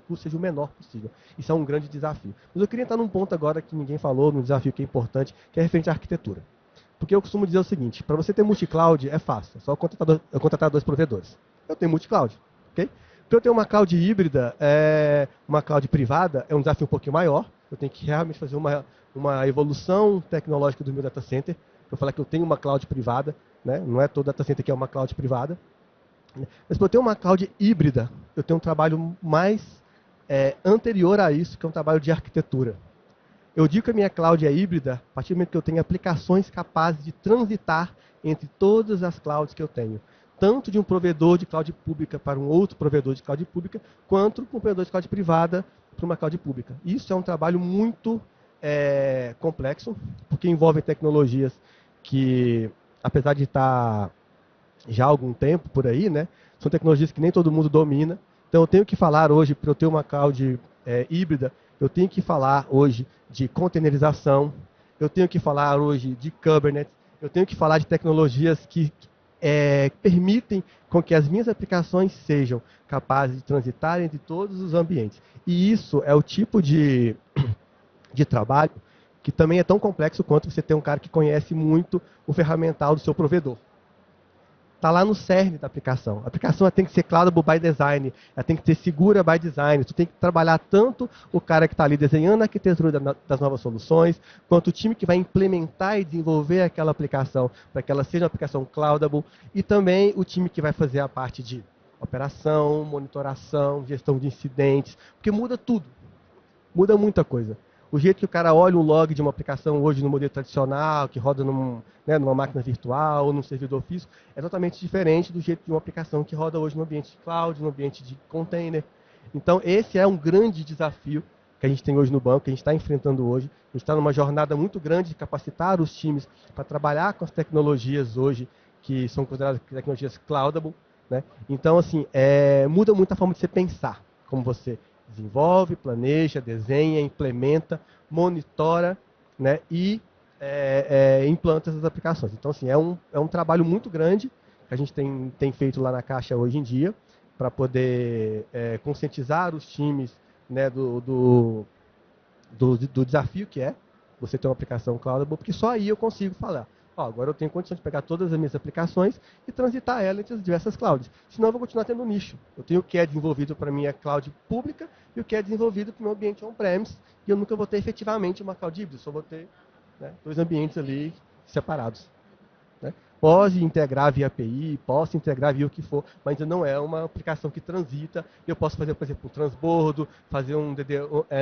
[SPEAKER 4] custo seja o menor possível. Isso é um grande desafio. Mas eu queria entrar num ponto agora que ninguém falou, num desafio que é importante, que é referente à arquitetura. Porque eu costumo dizer o seguinte, para você ter multi-cloud é fácil, é só eu contratar 2 provedores. Eu tenho multi-cloud, ok? Para eu ter uma cloud híbrida, uma cloud privada, é um desafio um pouquinho maior. Eu tenho que realmente fazer uma evolução tecnológica do meu data center. Para falar que eu tenho uma cloud privada, né? Não é todo data center que é uma cloud privada. Mas para eu ter uma cloud híbrida, eu tenho um trabalho mais anterior a isso, que é um trabalho de arquitetura. Eu digo que a minha cloud é híbrida a partir do momento que eu tenho aplicações capazes de transitar entre todas as clouds que eu tenho. Tanto de um provedor de cloud pública para um outro provedor de cloud pública, quanto de um provedor de cloud privada para uma cloud pública. Isso é um trabalho muito complexo, porque envolve tecnologias que, apesar de estar já há algum tempo por aí, né, são tecnologias que nem todo mundo domina. Então eu tenho que falar hoje, para eu ter uma cloud híbrida, eu tenho que falar hoje de containerização, eu tenho que falar hoje de Kubernetes, eu tenho que falar de tecnologias que permitem com que as minhas aplicações sejam capazes de transitar entre todos os ambientes. E isso é o tipo de trabalho que também é tão complexo quanto você ter um cara que conhece muito o ferramental do seu provedor. Está lá no cerne da aplicação. A aplicação tem que ser cloudable by design, ela tem que ser segura by design. Tu tem que trabalhar tanto o cara que está ali desenhando a arquitetura das novas soluções, quanto o time que vai implementar e desenvolver aquela aplicação para que ela seja uma aplicação cloudable, e também o time que vai fazer a parte de operação, monitoração, gestão de incidentes, porque muda tudo. Muda muita coisa. O jeito que o cara olha um log de uma aplicação hoje no modelo tradicional, que roda numa máquina virtual ou num servidor físico, é totalmente diferente do jeito de uma aplicação que roda hoje no ambiente de cloud, no ambiente de container. Então, esse é um grande desafio que a gente tem hoje no banco, que a gente está enfrentando hoje. A gente está numa jornada muito grande de capacitar os times para trabalhar com as tecnologias hoje, que são consideradas tecnologias cloudable, né? Então, assim, muda muito a forma de você pensar, como você desenvolve, planeja, desenha, implementa, monitora, né, e implanta essas aplicações. Então, assim, é um trabalho muito grande que a gente tem feito lá na Caixa hoje em dia para poder conscientizar os times, né, do desafio que é você ter uma aplicação cloudable, porque só aí eu consigo falar. Agora eu tenho condição de pegar todas as minhas aplicações e transitar elas entre as diversas clouds. Senão eu vou continuar tendo nicho. Eu tenho o que é desenvolvido para a minha cloud pública e o que é desenvolvido para o meu ambiente on-premise, e eu nunca vou ter efetivamente uma cloud híbrida, só vou ter, né, 2 ambientes ali separados. Né? pode integrar via API, posso integrar via o que for, mas ainda não é uma aplicação que transita. Eu posso fazer, por exemplo, um transbordo, fazer um,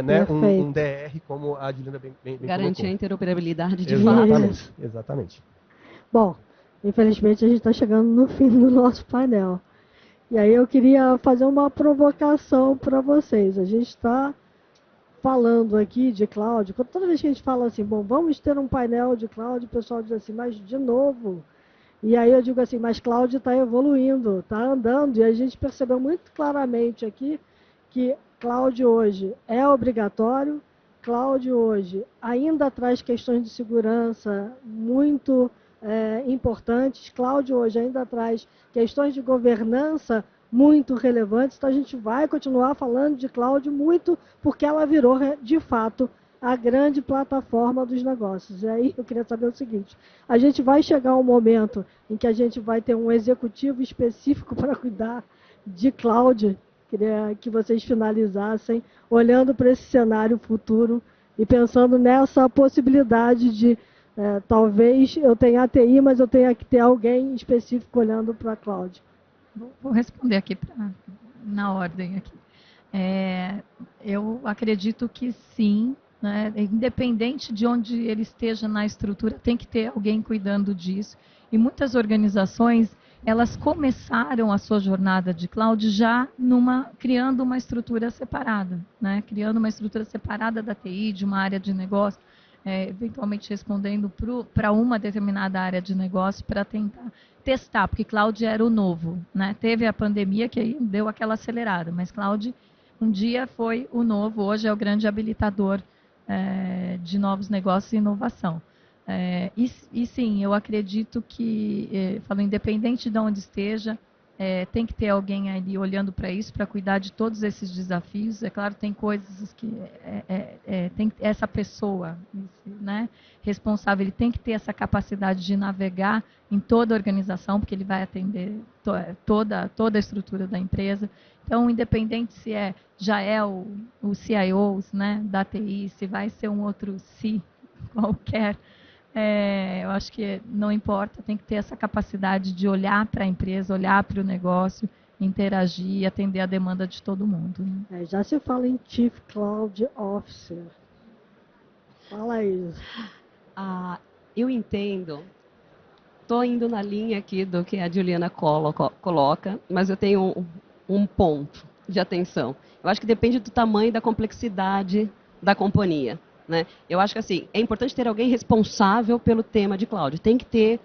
[SPEAKER 4] né, um DR, como a Juliana bem
[SPEAKER 3] Garantir
[SPEAKER 4] colocou.
[SPEAKER 3] a interoperabilidade de fato.
[SPEAKER 4] Exatamente, exatamente.
[SPEAKER 1] Bom, infelizmente a gente está chegando no fim do nosso painel. E aí eu queria fazer uma provocação para vocês. A gente está falando aqui de cloud. Toda vez que a gente fala assim, bom, vamos ter um painel de cloud, o pessoal diz assim, mas de novo. E aí eu digo assim, mas cloud está evoluindo, está andando. E a gente percebeu muito claramente aqui que cloud hoje é obrigatório. Cloud hoje ainda traz questões de segurança muito importantes. Cloud hoje ainda traz questões de governança muito relevantes. Então a gente vai continuar falando de cloud muito porque ela virou, de fato, a grande plataforma dos negócios. E aí eu queria saber o seguinte, a gente vai chegar a um momento em que a gente vai ter um executivo específico para cuidar de cloud. Queria que vocês finalizassem olhando para esse cenário futuro e pensando nessa possibilidade de talvez eu tenha ATI, mas eu tenha que ter alguém específico olhando para a cloud.
[SPEAKER 2] Vou responder aqui na ordem aqui. Eu acredito que sim, né? Independente de onde ele esteja na estrutura, tem que ter alguém cuidando disso. E muitas organizações, elas começaram a sua jornada de cloud já criando uma estrutura separada, né? Criando uma estrutura separada da TI, de uma área de negócio, eventualmente respondendo para uma determinada área de negócio para tentar testar, porque cloud era o novo, né? Teve a pandemia que aí deu aquela acelerada, mas cloud um dia foi o novo, hoje é o grande habilitador de novos negócios e inovação. E sim, eu acredito que, falando independente de onde esteja, tem que ter alguém ali olhando para isso, para cuidar de todos esses desafios. É claro, tem coisas que tem essa pessoa, né, responsável, ele tem que ter essa capacidade de navegar em toda a organização, porque ele vai atender toda a estrutura da empresa. Então, independente se já é o CIO, né, da TI, se vai ser um outro C qualquer, eu acho que não importa, tem que ter essa capacidade de olhar para a empresa, olhar para o negócio, interagir e atender a demanda de todo mundo. Né?
[SPEAKER 1] Já se fala em Chief Cloud Officer. Fala aí.
[SPEAKER 3] Eu entendo, estou indo na linha aqui do que a Juliana coloca, mas eu tenho um ponto de atenção. Eu acho que depende do tamanho e da complexidade da companhia. Né? Eu acho que assim, é importante ter alguém responsável pelo tema de cloud. Tem que ter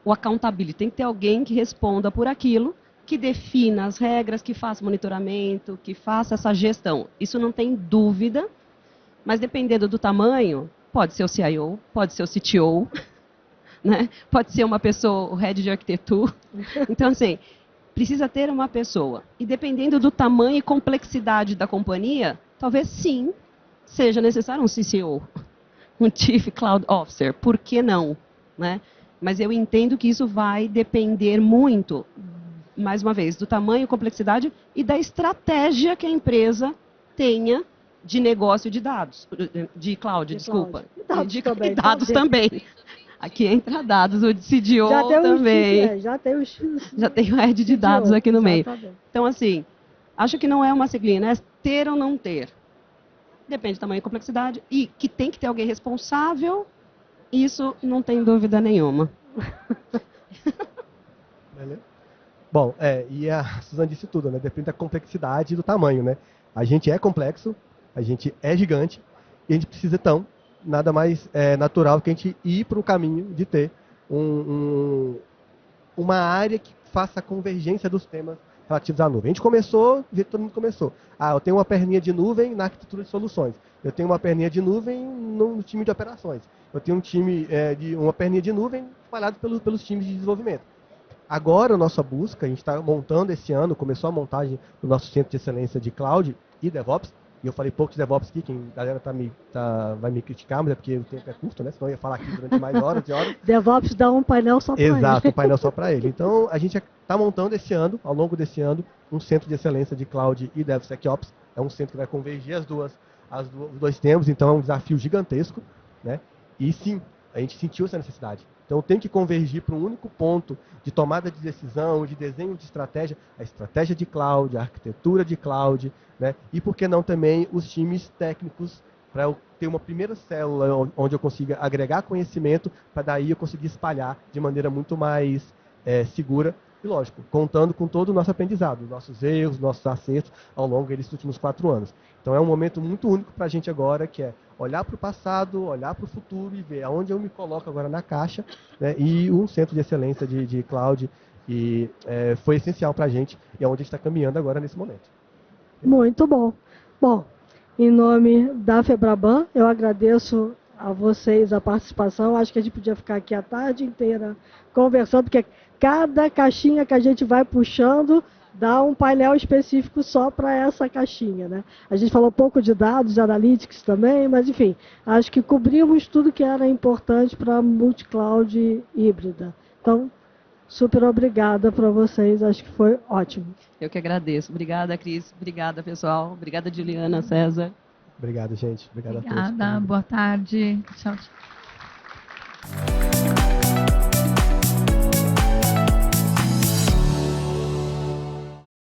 [SPEAKER 3] o accountability, tem que ter alguém que responda por aquilo, que defina as regras, que faça monitoramento, que faça essa gestão. Isso não tem dúvida, mas dependendo do tamanho, pode ser o CIO, pode ser o CTO, né? Pode ser uma pessoa, o head de arquitetura. Então, assim, precisa ter uma pessoa. E dependendo do tamanho e complexidade da companhia, talvez sim, seja necessário um CCO, um Chief Cloud Officer, por que não? Né? Mas eu entendo que isso vai depender muito, mais uma vez, do tamanho, complexidade e da estratégia que a empresa tenha de negócio de dados, de cloud, desculpa.
[SPEAKER 1] Dados
[SPEAKER 3] e dados também. Aqui entra dados, o CDO também.
[SPEAKER 1] Já tem
[SPEAKER 3] o head de dados aqui no meio.
[SPEAKER 1] Exatamente.
[SPEAKER 3] Então, assim, acho que não é uma siglinha, né? Ter ou não ter. Depende do tamanho e complexidade. E que tem que ter alguém responsável, isso não tem dúvida nenhuma.
[SPEAKER 4] Bom, e a Suzana disse tudo, né? Depende da complexidade e do tamanho, né? A gente é complexo, a gente é gigante, e a gente precisa, então, nada mais natural que a gente ir para o caminho de ter uma área que faça a convergência dos temas relativos à nuvem. A gente começou do jeito que todo mundo começou. Eu tenho uma perninha de nuvem na arquitetura de soluções. Eu tenho uma perninha de nuvem no time de operações. Eu tenho uma perninha de nuvem espalhada pelos times de desenvolvimento. Agora, a nossa busca, a gente está montando esse ano, começou a montagem do nosso Centro de Excelência de Cloud e DevOps. E eu falei pouco de DevOps aqui, quem a galera vai me criticar, mas é porque o tempo é curto, né? Senão eu ia falar aqui durante mais horas e horas.
[SPEAKER 1] DevOps dá um painel só para ele.
[SPEAKER 4] Exato, um painel só para ele. Então, a gente está montando esse ano, ao longo desse ano, um Centro de Excelência de Cloud e DevSecOps. É um centro que vai convergir os dois temas, então é um desafio gigantesco, né? E sim, a gente sentiu essa necessidade. Então tem que convergir para um único ponto de tomada de decisão, de desenho de estratégia, a estratégia de cloud, a arquitetura de cloud, né? E por que não também os times técnicos, para eu ter uma primeira célula onde eu consiga agregar conhecimento, para daí eu conseguir espalhar de maneira muito mais segura e, lógico, contando com todo o nosso aprendizado, nossos erros, nossos acertos ao longo desses últimos 4 anos. Então é um momento muito único para a gente agora, que é olhar para o passado, olhar para o futuro e ver aonde eu me coloco agora na caixa, né? E um centro de excelência de cloud foi essencial para a gente e é onde a gente está caminhando agora nesse momento.
[SPEAKER 1] Muito bom. Bom, em nome da Febraban, eu agradeço a vocês a participação. Acho que a gente podia ficar aqui a tarde inteira conversando, porque cada caixinha que a gente vai puxando dá um painel específico só para essa caixinha, né? A gente falou pouco de dados, de analytics também, mas enfim, acho que cobrimos tudo que era importante para a multi-cloud híbrida. Então, super obrigada para vocês, acho que foi ótimo.
[SPEAKER 3] Eu que agradeço. Obrigada, Cris. Obrigada, pessoal. Obrigada, Juliana, César.
[SPEAKER 4] Obrigado, gente. Obrigado a todos.
[SPEAKER 2] Obrigada, boa tarde. Tchau, tchau.